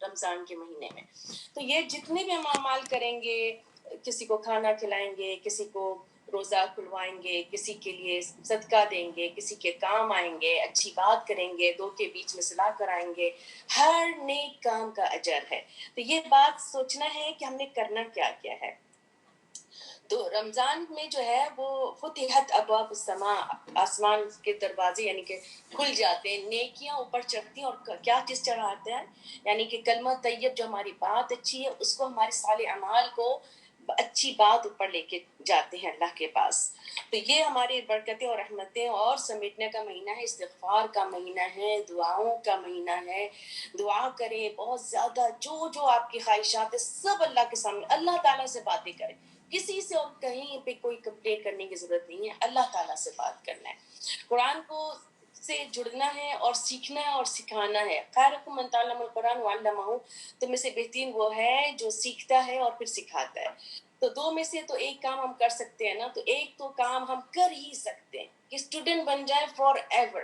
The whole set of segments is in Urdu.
رمضان کے مہینے میں. تو یہ جتنے بھی ہم اعمال کریں گے, کسی کو کھانا کھلائیں گے, کسی کو روزہ کھلوائیں گے, کسی کے لیے صدقہ دیں گے, کسی کے کام آئیں گے, اچھی بات کریں گے, دو کے بیچ میں صلاح کرائیں گے, ہر نیک کام کا اجر ہے. تو یہ بات سوچنا ہے کہ ہم نے کرنا کیا کیا ہے. تو رمضان میں جو ہے وہ فتحت ابواب السماء, آسمان کے دروازے یعنی کہ کھل جاتے ہیں, نیکیاں اوپر چڑھتی ہیں. اور کیا چیز چڑھاتے ہیں, یعنی کہ کلمہ طیب, جو ہماری بات اچھی ہے اس کو, ہمارے صالح اعمال کو اچھی بات اوپر لے کے جاتے ہیں اللہ کے پاس. تو یہ ہماری برکتیں اور رحمتیں اور سمیٹنے کا مہینہ ہے, استغفار کا مہینہ ہے, دعاؤں کا مہینہ ہے. دعا کریں بہت زیادہ, جو آپ کی خواہشات ہے سب اللہ کے سامنے, اللہ تعالیٰ سے باتیں کریں. کسی سے اور کہیں پہ کوئی کمپلین کرنے کی ضرورت نہیں ہے, اللہ تعالیٰ سے بات کرنا ہے. قرآن کو سے جڑنا ہے اور سیکھنا ہے اور سکھانا ہے. خیرکم من تعلم القرآن وعلمہ, تو میں سے بہترین وہ ہے جو سیکھتا ہے اور پھر سکھاتا ہے. تو دو میں سے تو ایک کام ہم کر سکتے ہیں نا, تو ایک تو کام ہم کر ہی سکتے ہیں کہ اسٹوڈنٹ بن جائے فار ایور,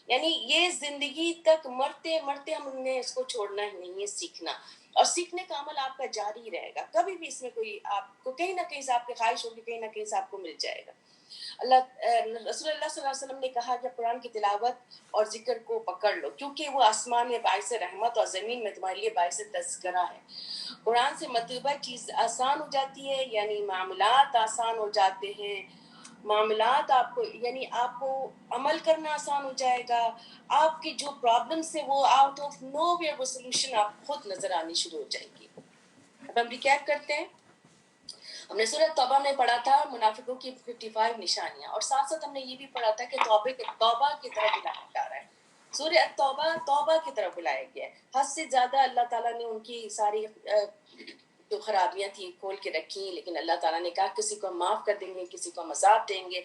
یعنی یہ زندگی تک مرتے مرتے ہم نے اس کو چھوڑنا ہی نہیں ہے, سیکھنا. اور سیکھنے کا عمل آپ کا جاری رہے گا, کبھی بھی اس میں کوئی آپ کو کہیں نہ کہیں سے آپ کی خواہش ہوگی, کہیں نہ کہیں سے آپ کو مل جائے گا. رسول اللہ صلی اللہ علیہ وسلم نے کہا کہ قرآن کی تلاوت اور ذکر کو پکڑ لو, کیونکہ وہ آسمان میں باعث رحمت اور زمین میں تمہارے لیے باعث تذکرہ ہے. قرآن سے مطلوبہ چیز آسان ہو جاتی ہے, یعنی معاملات آسان ہو جاتے ہیں. معاملات آپ کو, یعنی آپ کو عمل کرنا آسان ہو جائے گا. آپ کی جو پرابلمس ہیں وہ آؤٹ آف نو ویئر وہ سولوشن آپ خود نظر آنی شروع ہو جائے گی. اب ہم ریکیپ کرتے ہیں. ہم نے سورۃ توبہ میں پڑھا تھا منافقوں کی 55 نشانیاں, اور ساتھ ساتھ ہم نے یہ بھی پڑھا تھا کہ توبہ کی طرف بلایا جا رہا ہے. سورۃ توبہ کی طرف بلایا گیا ہے. حد سے زیادہ اللہ تعالیٰ نے ان کی ساری جو خرابیاں تھیں کھول کے رکھی, لیکن اللہ تعالیٰ نے کہا کسی کو معاف کر دیں گے, کسی کو عذاب دیں گے.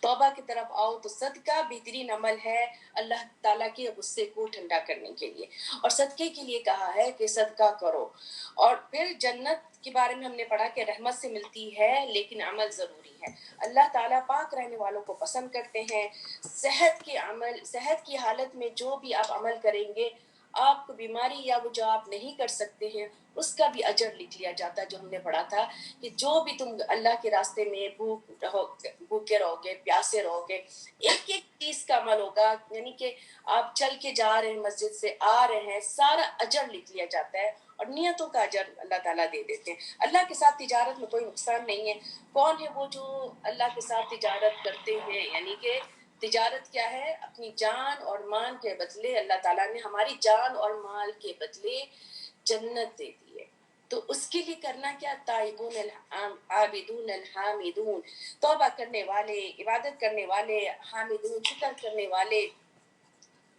توبہ کی طرف آؤ. تو صدقہ بہترین عمل ہے اللہ تعالیٰ کے غصے کو ٹھنڈا کرنے کے لیے, اور صدقے کے لیے کہا ہے کہ صدقہ کرو. اور پھر جنت کے بارے میں ہم نے پڑھا کہ رحمت سے ملتی ہے لیکن عمل ضروری ہے. اللہ تعالیٰ پاک رہنے والوں کو پسند کرتے ہیں. صحت کی حالت میں جو بھی آپ عمل کریں گے, آپ کو بیماری یا وہ جو آپ نہیں کر سکتے ہیں اس کا بھی اجر لکھ لیا جاتا ہے. جو ہم نے پڑھا تھا کہ جو بھی تم اللہ کے راستے میں بھوکے رہو گے, پیاسے رہو گے, ایک ایک چیز کا عمل ہوگا, یعنی کہ آپ چل کے جا رہے ہیں, مسجد سے آ رہے ہیں, سارا اجر لکھ لیا جاتا ہے, اور نیتوں کا اجر اللہ تعالیٰ دے دیتے ہیں. اللہ کے ساتھ تجارت میں کوئی نقصان نہیں ہے. کون ہے وہ جو اللہ کے ساتھ تجارت کرتے ہیں, یعنی کہ تجارت کیا ہے, اپنی جان اور مال کے بدلے اللہ تعالیٰ نے ہماری جان اور مال کے بدلے جنت دے دی ہے. تو اس کے لیے کرنا کیا, تائبون العابدون الحامدون, توبہ کرنے والے, عبادت کرنے والے, حامدون شکر کرنے والے,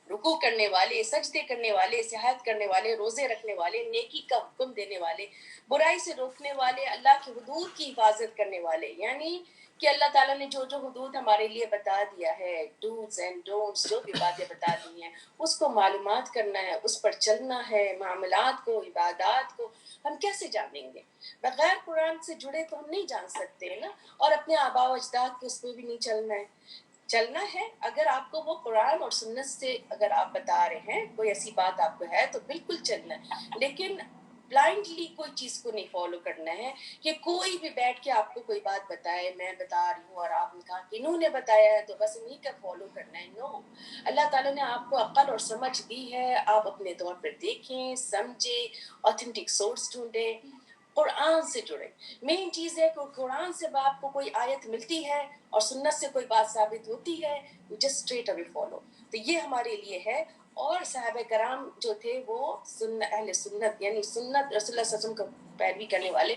رکوع کرنے والے, سجدے کرنے والے, سیاحت کرنے والے, روزے رکھنے والے, نیکی کا حکم دینے والے, برائی سے روکنے والے, اللہ کی حدود کی حفاظت کرنے والے. یعنی کہ اللہ تعالیٰ نے جو جو حدود ہمارے لیے بتا دیا ہے, ڈوز اینڈ ڈونٹس, جو بھی باتیں بتا دی ہیں اس کو معلومات کرنا ہے, اس پر چلنا ہے. معاملات کو, عبادات کو ہم کیسے جانیں گے؟ بغیر قرآن سے جڑے تو ہم نہیں جان سکتے ہیں نا. اور اپنے آباء و اجداد کے اس پہ بھی نہیں چلنا ہے. اگر آپ کو وہ قرآن اور سنت سے اگر آپ بتا رہے ہیں, کوئی ایسی بات آپ کو ہے تو بالکل چلنا ہے, لیکن بلائنڈلی کوئی چیز کو نہیں فالو کرنا ہے کہ کوئی بھی بیٹھ کے آپ کو کوئی بات بتائے, میں بتا رہی ہوں اور آپ نے کہا کہ انہوں نے بتایا ہے تو بس انہیں کا فالو کرنا ہے. نو, اللہ تعالیٰ نے آپ کو عقل اور سمجھ دی ہے, آپ اپنے طور پر دیکھیں, سمجھیں, آتھینٹک سورس ڈھونڈیں, قرآن سے جڑیں. مین چیز ہے کہ قرآن سے آپ کو کوئی آیت ملتی ہے اور سنت سے کوئی بات ثابت ہوتی ہے, you just straight away follow. تو یہ ہمارے لیے ہے. اور صحابہ کرام جو تھے وہ اہل سنت, یعنی سنت رسول اللہ صلی اللہ علیہ وسلم کا پیروی کرنے والے,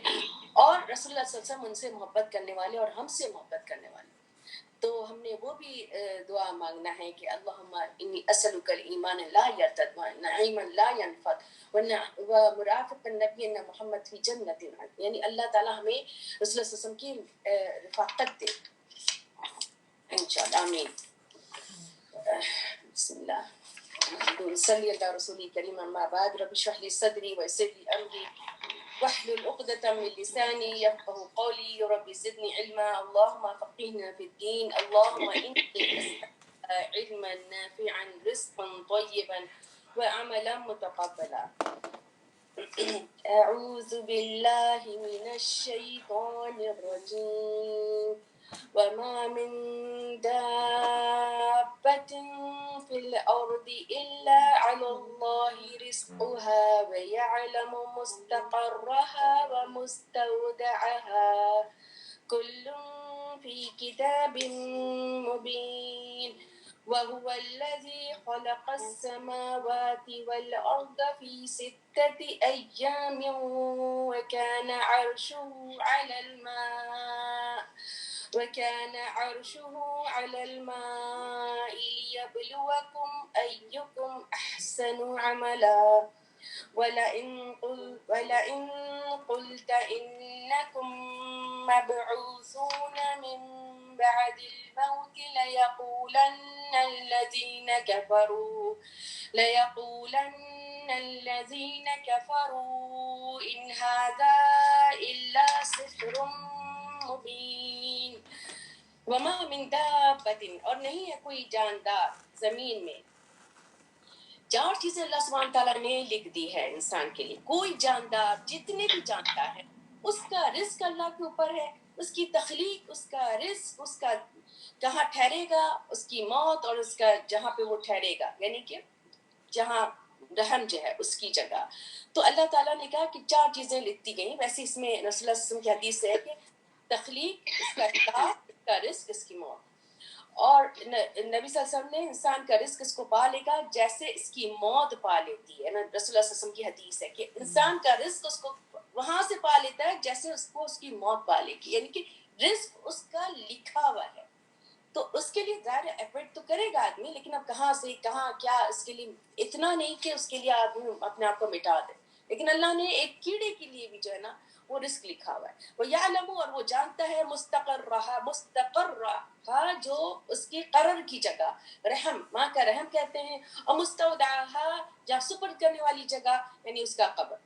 اور رسول اللہ صلی اللہ علیہ وسلم ان سے محبت کرنے والے اور ہم سے محبت کرنے والے. تو ہم نے وہ بھی دعا مانگنا ہے کہ اللہم انی اسألک الایمان لا یرتد ونعیما لا ینفد ومرافق النبی محمد فی جنت, یعنی اللہ تعالیٰ ہمیں رسول اللہ صلی اللہ علیہ وسلم کی رفاقت دے انشاءاللہ. آمین. بسم اللہ صلی اللہ رسول کریم. اما بعد, رب اشرح لی صدری ویسر لی امری واحلل عقدة من لساني يفقهوا قولي. رب زدني علما, اللهم فقهنا في الدين, اللهم إني أسألك علما نافعا, رزقا طيبا وعملا متقبلا. أعوذ بالله من الشيطان الرجيم وما من دابة في الأرض إلا على الله رزقها ويعلم مستقرها ومستودعها كل في كتاب مبين وهو الذي خلق السماوات والأرض في 6 أيام وكان عرشه على الماء ليبلوكم أيكم أحسن عملا ولئن قلت إنكم مبعوثون من بعد الموت ليقولن الذين كفروا إن هذا إلا سحر مبين وما من دابة اور نہیں ہے کوئی جاندار زمین میں. 4 چیزیں اللہ سبحانہ تعالیٰ نے لکھ دی ہے انسان کے لیے. کوئی جاندار جتنے بھی جانتا ہے اس کا رزق اللہ کے اوپر ہے, اس کی تخلیق, اس کا رزق, اس کا کہاں ٹھہرے گا, اس کی موت اور اس کا جہاں پہ وہ ٹھہرے گا, یعنی کہ جہاں رحم جو ہے اس کی جگہ. تو اللہ تعالیٰ نے کہا کہ 4 چیزیں لکھتی گئیں. ویسے اس میں رسول اللہ صلی اللہ علیہ وسلم کی حدیث ہے کہ تخلیق, اس کا حساب, اس کا رزق, اس کی موت. اور نبی صلی اللہ علیہ وسلم نے انسان کا رزق اس کو پا لے گا جیسے اس کی موت پا لیتی ہے. رسول اللہ صلی اللہ علیہ وسلم کی حدیث ہے کہ انسان کا رزق اس کو وہاں سے پا لیتا ہے جیسے اس کو اس کی موت پا لے گی, یعنی کہ رزق اس کا لکھا ہوا ہے. تو اس کے لیے ظاہر ایفرٹ تو کرے گا آدمی, لیکن اب کہاں سے کہاں کیا, اس کے لیے اتنا نہیں کہ اس کے لیے آدمی اپنے آپ کو مٹا دے. لیکن اللہ نے ایک کیڑے کے لیے بھی جو ہے نا وہ رزق لکھا ہوا ہے. وہ یعلم, اور وہ جانتا ہے, مستقر رہا جو اس کی قرر کی جگہ, رحم, ماں کا رحم کہتے ہیں, اور مستودعها جہاں سپرد کرنے والی جگہ یعنی اس کا قبر.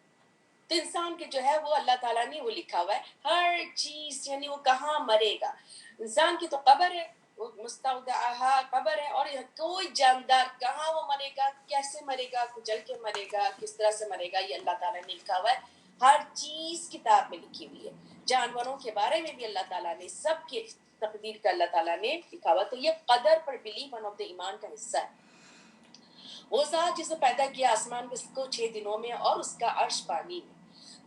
تو انسان کے جو ہے وہ اللہ تعالیٰ نے وہ لکھا ہوا ہے ہر چیز, یعنی وہ کہاں مرے گا. انسان کی تو قبر ہے, وہ مستودعها قبر ہے, اور کوئی جاندار کہاں وہ مرے گا, کیسے مرے گا, کچل کے مرے گا, کس طرح سے مرے گا, یہ اللہ تعالیٰ نے لکھا ہوا ہے. ہر چیز کتاب میں لکھی ہوئی ہے. جانوروں کے بارے میں بھی اللہ تعالیٰ نے سب کی تقدیر کا اللہ تعالیٰ نے لکھا ہوا. تو یہ قدر پر بلیو ون آف دا ایمان کا حصہ ہے. وہ ذات جس نے پیدا کیا آسمان کو 6 دنوں میں اور اس کا عرش پانی میں.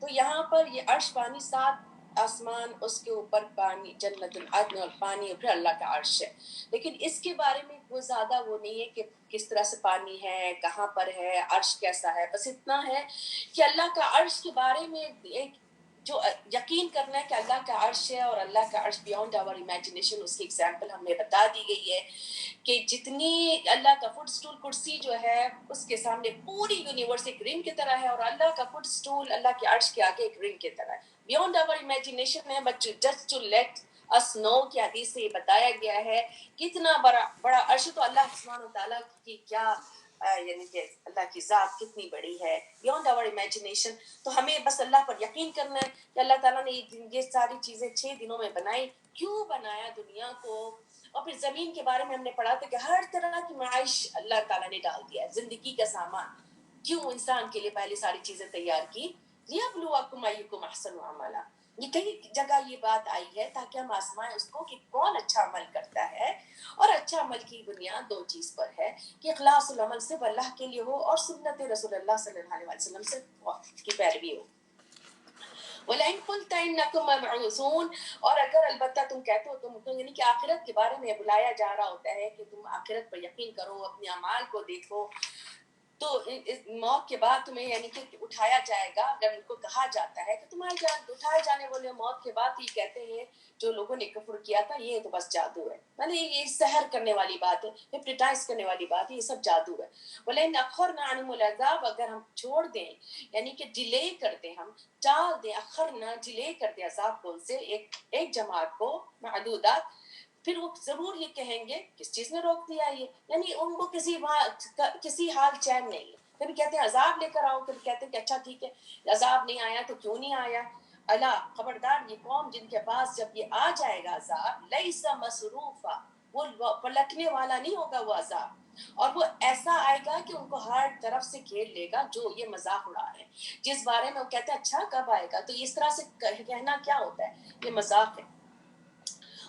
تو یہاں پر یہ عرش پانی 7 آسمان, اس کے اوپر پانی, جنت العدن اور پانی, اور پھر اللہ کا عرش ہے. لیکن اس کے بارے میں کوئی زیادہ وہ نہیں ہے کہ کس طرح سے پانی ہے, کہاں پر ہے, عرش کیسا ہے. بس اتنا ہے کہ اللہ کا عرش کے بارے میں ایک جو یقین کرنا ہے کہ اللہ کا عرش ہے, اور اللہ کا عرش بیونڈ آور امیجنیشن, اس کی ایگزامپل ہمیں بتا دی گئی ہے کہ جتنی اللہ کا فٹ سٹول کرسی جو ہے اس کے سامنے پوری یونیورس ایک رنگ کی طرح ہے, اور اللہ کا فٹ سٹول اللہ کے عرش کے آگے ایک رنگ کی طرح ہے. بیونڈ آور امیجنیشن ہے, but just to let us know کی حدیث سے یہ بتایا گیا ہے کتنا بڑا عرش. تو اللہ سبحانہ وتعالیٰ کی کیا یعنی کہ اللہ کی ذات کتنی بڑی ہے, بیونڈ آور امیجنیشن. تو ہمیں بس اللہ پر یقین کرنا ہے کہ اللہ تعالیٰ نے یہ ساری چیزیں 6 دنوں میں بنائی. کیوں بنایا دنیا کو, اور پھر زمین کے بارے میں ہم نے پڑھا تھا کہ ہر طرح کی معائش اللہ تعالیٰ نے ڈال دیا ہے, زندگی کا سامان. کیوں انسان کے لیے پہلے ساری چیزیں تیار کی, لیبلوکم ایکم احسن عملا. یہ کئی جگہ یہ بات آئی ہے تاکہ ہم آزمائیں اس کو کہ کون اچھا عمل کرتا ہے. اور اچھا عمل کی بنیاد 2 چیز پر ہے کہ اخلاص العمل صرف اللہ کے لیے ہو, اور سنت رسول اللہ صلی اللہ علیہ وسلم سے کی پیروی ہو. وَلَئِن قُلْتَ إِنَّكُمْ مَبْعُوثُونَ, اور اگر البتہ تم کہتے ہو, تم یعنی کہ آخرت کے بارے میں بلایا جا رہا ہوتا ہے کہ تم آخرت پر یقین کرو, اپنے اعمال کو دیکھو, تو موت کے بعد تمہیں یعنی کہ اٹھایا جائے گا. اگر ان کو کہا جاتا ہے کہ تمہارے اٹھائے جانے والے موت کے بعد یہ کہتے ہیں جو لوگوں نے کفر کیا تھا یہ تو بس جادو ہے, یعنی یہ سحر کرنے والی بات ہے, ہپنوٹائز کرنے والی بات ہے, یہ سب جادو ہے. وَلَئِنْ أَخَّرْنَا عَنْهُمُ الْعَذَابَ, اگر ہم چھوڑ دیں یعنی کہ ڈیلے کر دیں, ہم ٹال دیں, اخرنا ڈیلے کر دیں عذاب کو سے ایک جماعت کو, معدودات, پھر وہ ضرور یہ کہیں گے کس چیز نے روک دیا یہ, یعنی ان کو کسی حال چین نہیں ہے. پھر کہتے ہیں عذاب لے کر آؤ, پھر کہتے ہیں کہ اچھا ٹھیک ہے عذاب نہیں آیا تو کیوں نہیں آیا. اللہ خبردار, یہ قوم جن کے پاس جب یہ آ جائے گا عذاب, لیس مصروفا, وہ پلٹنے والا نہیں ہوگا وہ عذاب, اور وہ ایسا آئے گا کہ ان کو ہر طرف سے گھیر لے گا جو یہ مذاق اڑا رہے ہیں، جس بارے میں وہ کہتے ہیں اچھا کب آئے گا، تو اس طرح سے کہنا کیا ہوتا ہے، یہ مذاق ہے۔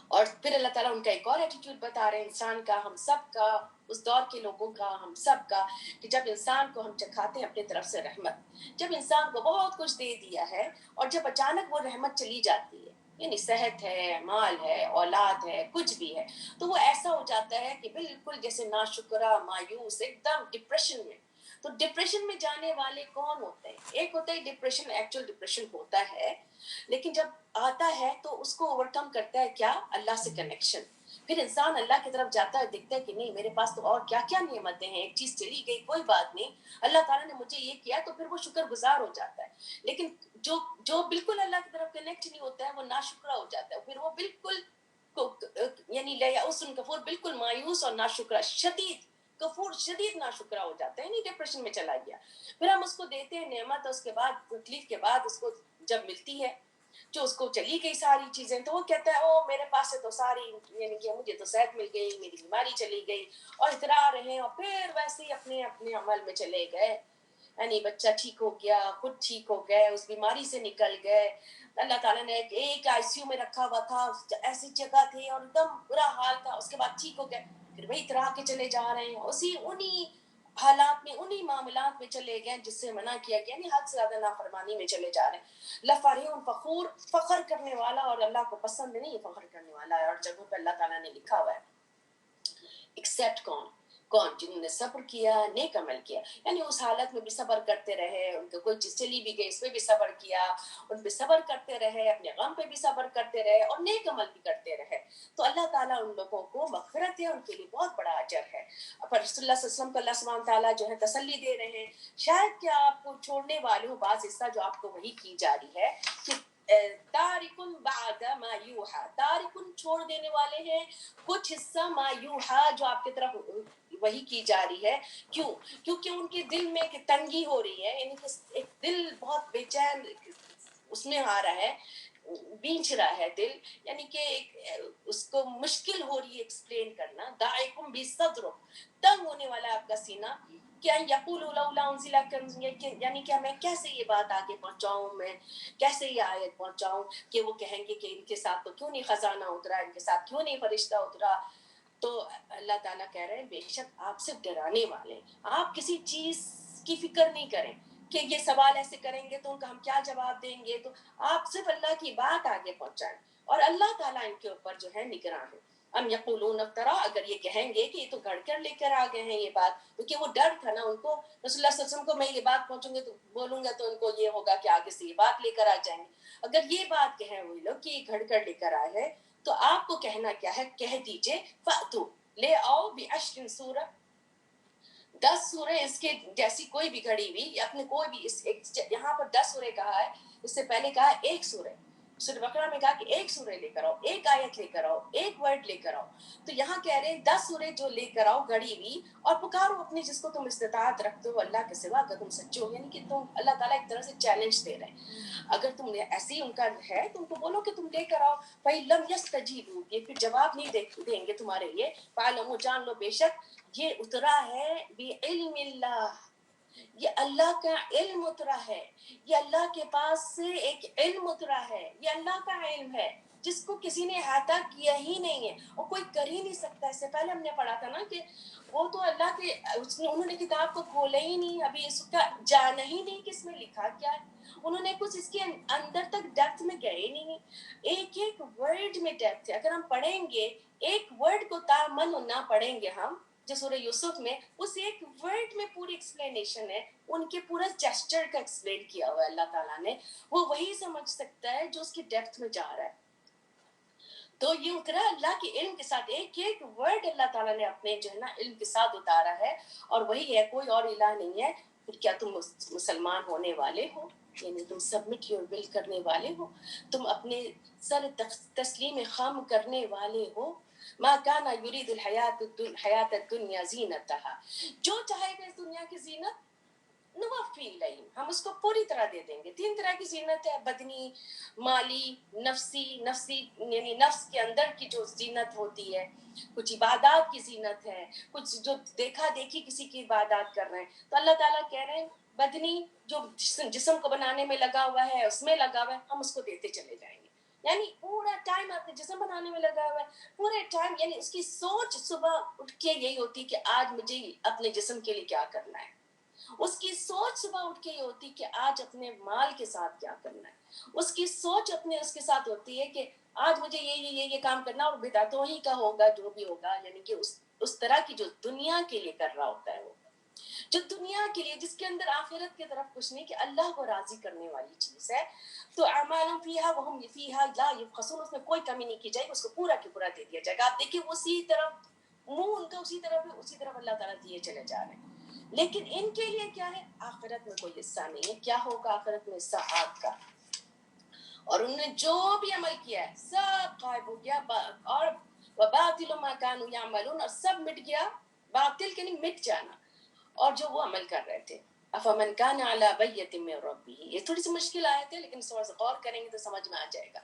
اور پھر اللہ تعالیٰ ان کا ایک اور ایٹیٹیوڈ بتا رہے ہیں انسان کا، ہم سب کا، اس دور کے لوگوں کا، ہم سب کا، کہ جب انسان کو ہم چکھاتے ہیں اپنی طرف سے رحمت، جب انسان کو بہت کچھ دے دیا ہے اور جب اچانک وہ رحمت چلی جاتی ہے، یعنی صحت ہے، مال ہے، اولاد ہے، کچھ بھی ہے، تو وہ ایسا ہو جاتا ہے کہ بالکل جیسے ناشکرا، مایوس، ایک دم ڈپریشن میں۔ تو ڈپریشن میں جانے والے کون ہوتے ہیں؟ ایک ہوتا ہے ڈپریشن، ایکچوئل ڈپریشن ہوتا ہے، لیکن جب آتا ہے تو اس کو اوور کم کرتا ہے کیا؟ اللہ سے کنیکشن۔ پھر انسان اللہ کی طرف جاتا ہے، دیکھتا ہے کہ نہیں میرے پاس تو اور کیا کیا نعمتیں ہیں، ایک چیز چلی گئی کوئی بات نہیں، اللہ تعالیٰ نے مجھے یہ کیا، تو پھر وہ شکر گزار ہو جاتا ہے۔ لیکن جو بالکل اللہ کی طرف کنیکٹ نہیں ہوتا ہے وہ ناشکرا ہو جاتا ہے، پھر وہ بالکل یعنی لیاؤس کفور، بالکل مایوس اور ناشکرا، شدید کفور، شدید ناشکرا ہو جاتا ہے، یعنی ڈپریشن میں چلا گیا۔ پھر ہم اس کو دیتے ہیں نعمت، اور اس کے بعد تکلیف کے بعد اس کو جب ملتی ہے، جو اس کو چلی گئی ساری چیزیں، تو وہ کہتا ہے او میرے پاس سے تو ساری، یعنی کہ مجھے تو صحت مل گئی، میری بیماری چلی گئی، اور اترا رہے ہیں، اور پھر ویسے ہی اپنے اپنے عمل میں چلے گئے، یعنی بچہ ٹھیک ہو گیا، خود ٹھیک ہو گئے، اس بیماری سے نکل گئے۔ اللہ تعالیٰ نے ایک آئی سی یو میں رکھا ہوا تھا، ایسی جگہ تھی اور ایک دم برا حال تھا، اس کے بعد ٹھیک ہو گئے، پھر وہی اترا کے چلے جا رہے ہیں، اسی انہی حالات میں، انہی معاملات میں چلے گئے جس سے منع کیا گیا، یعنی حد سے زیادہ نافرمانی میں چلے جا رہے ہیں۔ لفریح فخور، فخر کرنے والا، اور اللہ کو پسند نہیں فخر کرنے والا ہے، اور جگہوں پہ اللہ تعالیٰ نے لکھا ہوا ہے ایکسیپٹ کون جنہوں نے صبر کیا، نیک عمل کیا، یعنی اس حالت میں بھی صبر کرتے رہے، ان کو کوئی چیز چلی بھی گئی اس پہ بھی صبر کیا، ان پہ صبر کرتے رہے، اپنے غم پہ بھی صبر کرتے رہے، اور نیک عمل بھی کرتے رہے، تو اللہ تعالیٰ ان لوگوں کو مغفرت ہے، ان کے لیے بہت بڑا اجر ہے۔ پر رسول اللہ صلی اللہ علیہ وسلم کو اللہ سبحانہ تعالیٰ جو ہے تسلی دے رہے ہیں، شاید کہ آپ کو چھوڑنے والے ہو بعض حصہ جو آپ کو وہی کی جا رہی ہے کہ تارکن بعد ما یوحا، تارکن چھوڑ دینے والے ہیں کچھ حصہ ما یوحا جو آپ کی طرف وہی کی جا رہی ہے۔ کیوں؟ کیونکہ ان کے دل میں ایک تنگی ہو رہی ہے، یعنی کہ ایک دل بہت بے چین اس میں آ رہا ہے، بینچ رہا ہے دل، یعنی کہ اس کو مشکل ہو رہی ہے ایکسپلین کرنا۔ دائکم بھی صدر، تنگ ہونے والا ہے آپ کا سینہ، کیا یقول لولا انزل کنز، یعنی کہ میں کیسے یہ بات آگے پہنچاؤں، میں کیسے یہ آیت پہنچاؤں کہ وہ کہیں گے کہ ان کے ساتھ تو کیوں نہیں خزانہ اترا، ان کے ساتھ کیوں نہیں فرشتہ اترا۔ تو اللہ تعالیٰ کہہ رہے ہیں بے شک آپ صرف ڈرانے والے، آپ کسی چیز کی فکر نہیں کریں کہ یہ سوال ایسے کریں گے تو ان کا ہم کیا جواب دیں گے، تو آپ صرف اللہ کی بات آگے پہنچائیں، اور اللہ تعالیٰ ان کے اوپر جو ہے نگراں ہے۔ ام یقولون افترا، اگر یہ کہیں گے کہ یہ تو گھڑ کر لے کر آ گئے ہیں یہ بات، کیونکہ وہ ڈر تھا نا ان کو، رسول اللہ صلی اللہ علیہ وسلم کو میں یہ بات پہنچوں گے تو بولوں گا تو ان کو یہ ہوگا کہ آگے سے یہ بات لے کر آ جائیں گے، اگر یہ بات کہیں وہی لوگ کہ یہ گھڑ کر لے کر آئے ہیں، تو آپ کو کہنا کیا ہے، کہہ دیجئے فَأْتُوا، لے آؤ بعشر سورہ، 10 سورہ اس کے جیسی کوئی بھی گھڑی ہوئی، یا اپنے کوئی بھی یہاں پر 10 سورہ کہا ہے، اس سے پہلے کہا ایک سورہ، سورہ بقرہ میں کہا کہ ایک سورہ لے کر آؤ، ایک آیت لے کر آؤ، ایک ورڈ لے کر آؤ، تو یہاں کہہ رہے ہیں 10 سورہ جو لے کر آؤ گھڑی ہوئی، اور پکارو اپنے جس کو تم استطاعت رکھتے ہو اللہ کے سوا اگر تم سچے ہو، یعنی کہ تم، اللہ تعالیٰ ایک طرح سے چیلنج دے رہے ہیں، اگر تم نے ایسی ان کا ہے تو ان کو بولو کہ تم لے کر آؤ، فَإِن لَمْ يَسْتَجِيبُوا، یہ پھر جواب نہیں دیں گے تمہارے لیے، فَاعْلَمُوا، جان لو بے شک یہ اترا ہے بعلم اللہ، یہ اللہ کا علم اترا ہے، یہ اللہ کے پاس سے ایک علم اترا ہے، یہ اللہ کا علم ہے جس کو کسی نے احاطہ کیا ہی نہیں ہے اور کوئی کر ہی نہیں سکتا۔ اس سے پہلے ہم نے پڑھا تھا نا کہ وہ تو اللہ کے، انہوں نے کتاب کو کھولا ہی نہیں، ابھی اس کا جانا ہی نہیں کہ اس میں لکھا کیا ہے، انہوں نے کچھ اس کے اندر تک ڈیپتھ میں گئے ہی نہیں، ایک ایک ورڈ میں ڈیپتھ ہے، اگر ہم پڑھیں گے ایک ورڈ کو تامن نہ پڑھیں گے ہم، جو سورہ یوسف میں اس ایک ورڈ میں پوری ایکسپلینیشن ہے، ان کے پورا جیسچر کا ایکسپلین کیا ہوا ہے اللہ تعالیٰ نے، وہ وہی سمجھ سکتا ہے جو اس کی ڈیپتھ میں جا رہا ہے۔ تو یہ اترا اللہ کے علم کے ساتھ، ایک ایک ورڈ اللہ تعالیٰ نے اپنے جو ہے نا علم کے ساتھ اتارا ہے، اور وہی ہے، کوئی اور الہ نہیں ہے۔ پھر کیا تم مسلمان ہونے والے ہو، یعنی تم سبمٹ یور ول کرنے والے ہو، تم اپنے سر تسلیم خم کرنے والے ہو؟ ما کان یرید الحیات الدنیا زینتها، جو چاہے گا اس دنیا کی زینت نوفی الیہم، ہم اس کو پوری طرح دے دیں گے. 3 طرح کی زینت ہے، بدنی، مالی، نفسی یعنی نفس کے اندر کی جو زینت ہوتی ہے، کچھ عبادات کی زینت ہے، کچھ جو دیکھا دیکھی کسی کی عبادات کر رہے ہیں. تو اللہ تعالیٰ کہہ رہے ہیں بدنی جو جسم کو بنانے میں لگا ہوا ہے، اس میں لگا ہوا ہے، ہم اس کو دیتے چلے جائیں گے. یعنی پورا ٹائم اپنے جسم بنانے میں لگا ہوا ہے، پورے ٹائم یعنی اس کی سوچ صبح اٹھ کے یہی ہوتی کہ آج مجھے اپنے جسم کے لیے کیا کرنا ہے. اس کی سوچ صبح اٹھ کے یہ ہوتی کہ آج اپنے مال کے ساتھ کیا کرنا ہے. اس کی سوچ اپنے اس کے ساتھ ہوتی ہے کہ آج مجھے یہ کام کرنا، اور بدعتوں ہی کا ہوگا جو بھی ہوگا، یعنی کہ اس طرح کی جو دنیا کے لیے کر رہا ہوتا ہے، وہ جو دنیا کے لیے، جس کے اندر آخرت کی طرف کچھ نہیں، کہ اللہ کو راضی کرنے والی چیز ہے. تو اعمال فیہا وہم فیہا لا یبخسون، اس میں کوئی کمی نہیں کی جائے گی، اس کو پورا کی پورا دے دیا جائے گا. آپ دیکھیں اسی طرف منہ ان کا اسی طرف اللہ تعالیٰ دیے چلے جا رہے ہیں. لیکن ان کے لیے کیا ہے؟ آخرت میں کوئی حصہ نہیں ہے. کیا ہوگا آخرت میں؟ حصہ آگ کا. اور انہوں نے جو بھی عمل کیا ہے سب غائب ہو گیا، اور وباطل ما كانوا يعملون، اور سب مٹ گیا. باطل کے نہیں، مٹ جانا، اور جو وہ عمل کر رہے تھے. افمن كان على بينة من ربه، یہ تھوڑی سی مشکل آیت ہے لیکن تھوڑا سا غور کریں گے تو سمجھ میں آ جائے گا.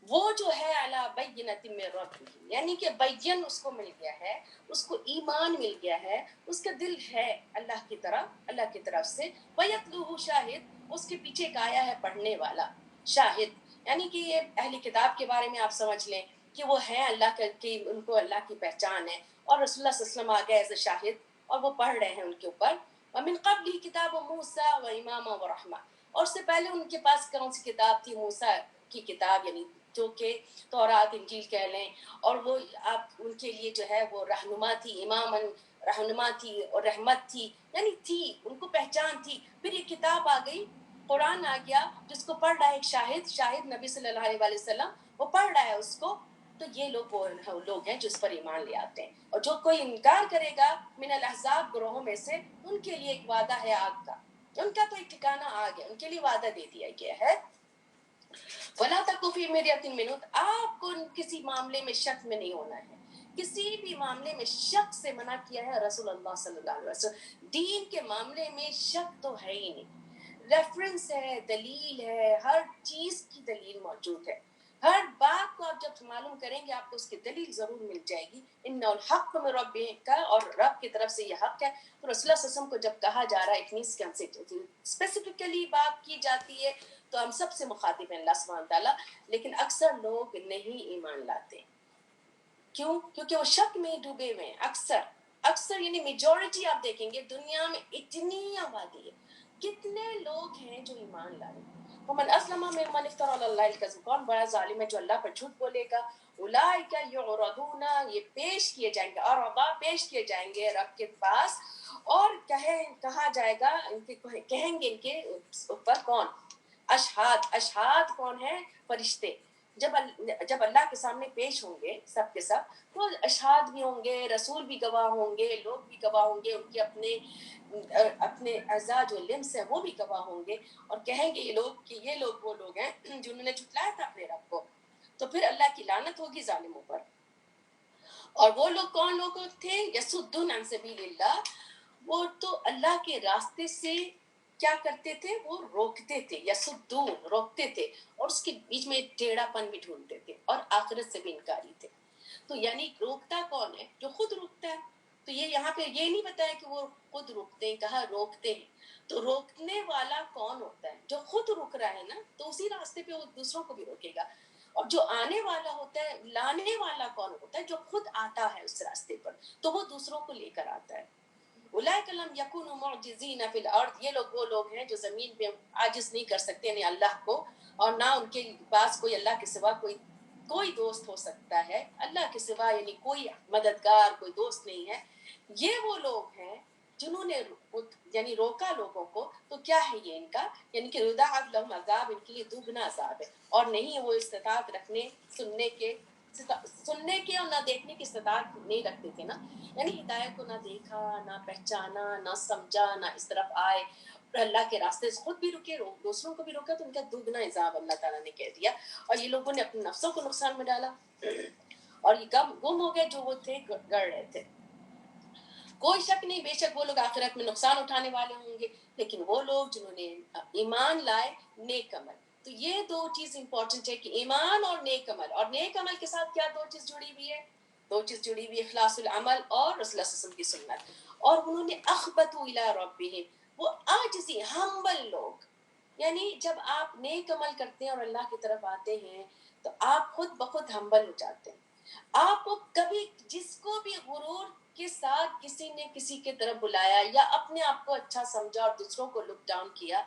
وہ جو ہے علی بینۃ من ربہ، یعنی کہ بین اس کو مل گیا ہے، اس کو ایمان مل گیا ہے، اس کا دل ہے اللہ کی طرف سے. ویتلوہ شاہد، اس کے پیچھے ایک آیا ہے پڑھنے والا شاہد. یعنی کہ یہ اہل کتاب کے بارے میں آپ سمجھ لیں کہ وہ ہیں اللہ کے، ان کو اللہ کی پہچان ہے، اور رسول اللہ صلی اللہ علیہ وسلم آ گئے ایز اے شاہد، اور وہ پڑھ رہے ہیں ان کے اوپر. ومن قبلہ کتاب موسیٰ و اماما و رحمہ، اور اس سے پہلے ان کے پاس کون سی کتاب تھی؟ موسیٰ کی کتاب، یعنی جو کہ تورات انجیل کہہ لیں، اور وہ آپ ان کے لیے جو ہے وہ رہنما تھی، اماماً رہنما تھی، اور رحمت تھی، یعنی تھی، ان کو پہچان تھی. پھر یہ کتاب آ گئی، قرآن آ گیا، جس کو پڑھ رہا ہے ایک شاہد نبی صلی اللہ علیہ وسلم، وہ پڑھ رہا ہے اس کو. تو یہ لوگ وہ لوگ ہیں جو اس پر ایمان لے آتے ہیں. اور جو کوئی انکار کرے گا من الاحزاب گروہوں میں سے، ان کے لیے ایک وعدہ ہے آگ کا. ان کا تو ایک ٹھکانہ آگ ہے، ان کے لیے وعدہ دے دیا گیا ہے. وَلَا تَكُ فِي مِرْيَةٍ مِّنْهُ، آپ کو کسی معاملے میں شک میں نہیں ہونا ہے. کسی بھی معاملے میں شک سے منع کیا ہے رسول اللہ صلی اللہ علیہ وسلم. دین کے معاملے میں شک تو ہے ہی نہیں. ریفرنس ہے، دلیل ہے، ہر چیز کی دلیل موجود ہے. ہر بات کو آپ جب معلوم کریں گے آپ کو اس کی دلیل ضرور مل جائے گی. ان الحق من ربک، اور رب کی طرف سے یہ حق ہے. تو رسول اللہ صلی اللہ علیہ وسلم کو جب کہا جا رہا ہے، اٹ مینس کہ ہم سے اسپیسیفکلی بات کی جاتی ہے، تو ہم سب سے مخاطب ہیں اللہ سبحانہ تعالیٰ. لیکن اکثر لوگ نہیں ایمان لاتے. کیوں؟ کیونکہ وہ شک میں ڈوبے ہوئے ہیں. اکثر یعنی میجورٹی آپ دیکھیں گے دنیا میں اتنی آبادی ہے، کتنے لوگ ہیں جو ایمان لائے. ومن اسلم ممن افترى على الله الكذب، کون بڑا ظالم ہے جو اللہ پر جھوٹ بولے گا. اولئک یعرضون، یہ پیش کیے جائیں گے، اور پیش کیے جائیں گے رب کے پاس، اور کہا جائے گا ان کے، کہیں گے ان کے اوپر کون؟ اشہاد کون ہے؟ فرشتے. جب اللہ کے سامنے پیش ہوں گے سب کے سب، تو اشہاد بھی ہوں گے، رسول بھی گواہ ہوں گے، لوگ بھی گواہ ہوں گے، ان کے اپنے اعضاء جو لمس ہیں وہ بھی گواہ ہوں گے. اور کہیں گے یہ لوگ کہ یہ لوگ وہ لوگ ہیں جنہوں نے جھٹلایا تھا اپنے رب کو. تو پھر اللہ کی لعنت ہوگی ظالموں پر. اور وہ لوگ کون لوگ تھے؟ یصدون عن سبیل اللہ، وہ تو اللہ کے راستے سے کیا کرتے تھے؟ وہ روکتے تھے. یصدون، روکتے تھے، اور اس کے بیچ میں ٹیڑھا پن بھی ڈھونڈتے تھے، اور آخرت سے بھی انکاری تھے. تو یعنی روکتا کون ہے؟ جو خود روکتا ہے. تو یہ یہاں پہ یہ نہیں بتایا کہ وہ خود روکتے ہیں، کہا روکتے ہیں. تو روکنے والا کون ہوتا ہے؟ جو خود رک رہا ہے نا، تو اسی راستے پہ وہ دوسروں کو بھی روکے گا. اور جو آنے والا ہوتا ہے، لانے والا کون ہوتا ہے؟ جو خود آتا ہے اس راستے پر، تو وہ دوسروں کو لے کر آتا ہے. اولئک لم یکونوا معجزین فی الارض، یہ لوگ وہ لوگ ہیں جو زمین پہ عاجز نہیں کر سکتے یعنی اللہ کو، اور نہ ان کے پاس کوئی اللہ کے سوا کوئی دوست ہو سکتا ہے. اللہ کے سوا یعنی کوئی مددگار، کوئی دوست نہیں ہے. یہ وہ لوگ ہیں جنہوں نے یعنی روکا لوگوں کو. تو کیا ہے یہ ان کا؟ یعنی کہ یضاعف لهم عذاب، ان کے لیے دوگنا عذاب ہے. اور نہیں وہ استطاعت رکھنے سننے کے اور نہ دیکھنے کی استطاعت نہیں رکھتے تھے نا. یعنی ہدایت کو نہ دیکھا، نہ پہچانا، نہ سمجھا، نہ اس طرف آئے، اور اللہ کے راستے سے خود بھی رکے، دوسروں کو بھی روکا. تو ان کا دوگنا عذاب اللہ تعالیٰ نے کہہ دیا. اور یہ لوگوں نے اپنے نفسوں کو نقصان میں ڈالا، اور یہ گم ہو گئے جو وہ تھے گڑ رہے تھے. کوئی شک نہیں بے شک وہ لوگ آخرت میں نقصان اٹھانے والے ہوں گے، لیکن وہ لوگ جنہوں نے ایمان لائے نیک عمل. تو یہ دو چیز امپورٹنٹ ہے کہ ایمان اور نیک عمل. اور نیک عمل کے ساتھ کیا دو چیز جڑی ہوئی ہے؟ دو چیز جڑی ہوئی ہے، اخلاص العمل اور رسول اللہ صلی اللہ علیہ وسلم کی سنت. اور انہوں نے اخبتوا الی ربہم، وہ عاجزی ہمبل لوگ. یعنی جب آپ نیک عمل کرتے ہیں اور اللہ کی طرف آتے ہیں تو آپ خود بخود ہمبل ہو جاتے ہیں. آپ کو کبھی جس کو بھی غرور کے ساتھ کسی نے کسی کی طرف بلایا یا اپنے آپ کو اچھا سمجھا اور دوسروں کو لک ڈاؤن کیا،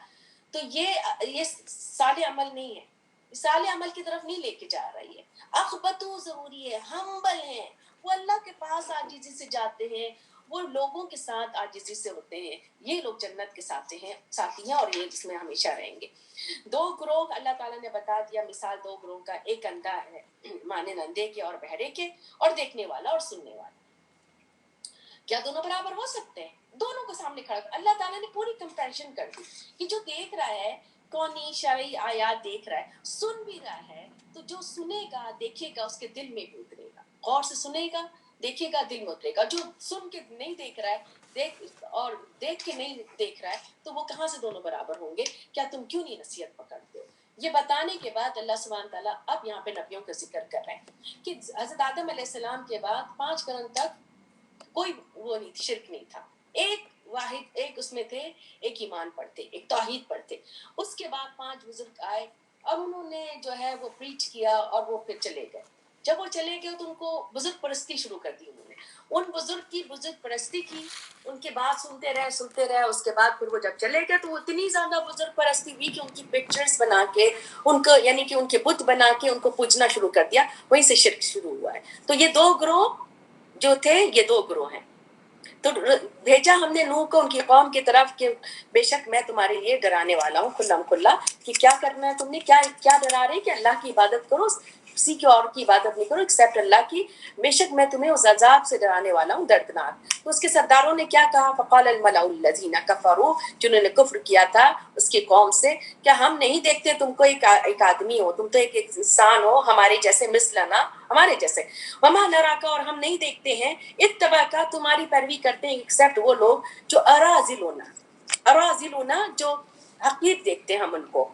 تو یہ صالح عمل نہیں ہے، صالح عمل کی طرف نہیں لے کے جا رہی ہے. اخبتو ضروری ہے، ہمبل ہیں، وہ اللہ کے پاس عاجزی سے جاتے ہیں، وہ لوگوں کے ساتھ عاجزی سے ہوتے ہیں. یہ لوگ جنت کے ساتھی ہیں اور یہ اس میں ہمیشہ رہیں گے. دو گروہ اللہ تعالیٰ نے بتا دیا، مثال دو گروہ کا، ایک اندھا ہے مانند اندھے کے اور بہرے کے، اور دیکھنے والا اور سننے والا. کیا دونوں برابر ہو سکتے ہیں؟ دونوں کو سامنے کھڑا اللہ تعالیٰ نے پوری کمپیریشن کر دی کہ جو دیکھ رہا ہے کونی شرعی آیات دیکھ رہا ہے، سن بھی رہا ہے، تو جو سنے گا دیکھے گا اس کے دل میں بھی اترے گا. غور سے سنے گا دیکھے گا دل میں اترے گا. جو سن کے نہیں دیکھ رہا ہے اور دیکھ کے نہیں دیکھ رہا ہے تو وہ کہاں سے دونوں برابر ہوں گے؟ کیا تم کیوں نہیں نصیحت پکڑتے ہو؟ یہ بتانے کے بعد اللہ سبحانہ تعالیٰ اب یہاں پہ نبیوں کا ذکر کر رہے ہیں کہ حضرت آدم علیہ السلام کے بعد 5 قرن تک کوئی وہ نہیں تھی، شرک نہیں تھا. ایک واحد ایک اس میں تھے، ایک ایمان پڑھتے، ایک توحید پڑھتے. اس کے بعد 5 بزرگ آئے اور انہوں نے جو ہے وہ پریچ کیا اور وہ پھر چلے گئے. جب وہ چلے گئے تو ان کو بزرگ پرستی شروع کر دی. انہوں نے ان بزرگ کی بزرگ پرستی کی، ان کے بات سنتے رہے. اس کے بعد پھر وہ جب چلے گئے تو وہ اتنی زیادہ بزرگ پرستی ہوئی کہ ان کی پکچرز بنا کے ان کو، یعنی کہ ان کے بت بنا کے ان کو پوجنا شروع کر دیا. وہیں سے شرک شروع ہوا ہے. تو یہ 2 گروہ جو تھے، یہ 2 گروہ ہیں. تو بھیجا ہم نے نوح کو ان کی قوم کی طرف کہ بے شک میں تمہارے لیے ڈرانے والا ہوں کھلم کھلا، کہ کیا کرنا ہے تم نے، کیا ڈرا رہے کہ اللہ کی عبادت کرو، کسی کی اور کی عبادت نہیں کرو ایکسیپٹ اللہ کی. بے شک میں تمہیں اس عذاب سے ڈرانے والا ہوں دردناک. تو اس کے سرداروں نے کیا کہا؟ فقال الملأ الذین کفروا، جنہوں نے کفر کیا تھا اس کی قوم سے، کیا ہم نہیں دیکھتے تم کو ایک آدمی ہو، تم تو ایک انسان ہو ہمارے جیسے، مثلنا ہمارے جیسے، وما نراک، اور ہم نہیں دیکھتے ہیں اتبعک تمہاری پیروی کرتے ہیں ایکسیپٹ وہ لوگ جو اراذلونا جو حقیر دیکھتے ہیں ہم ان کو،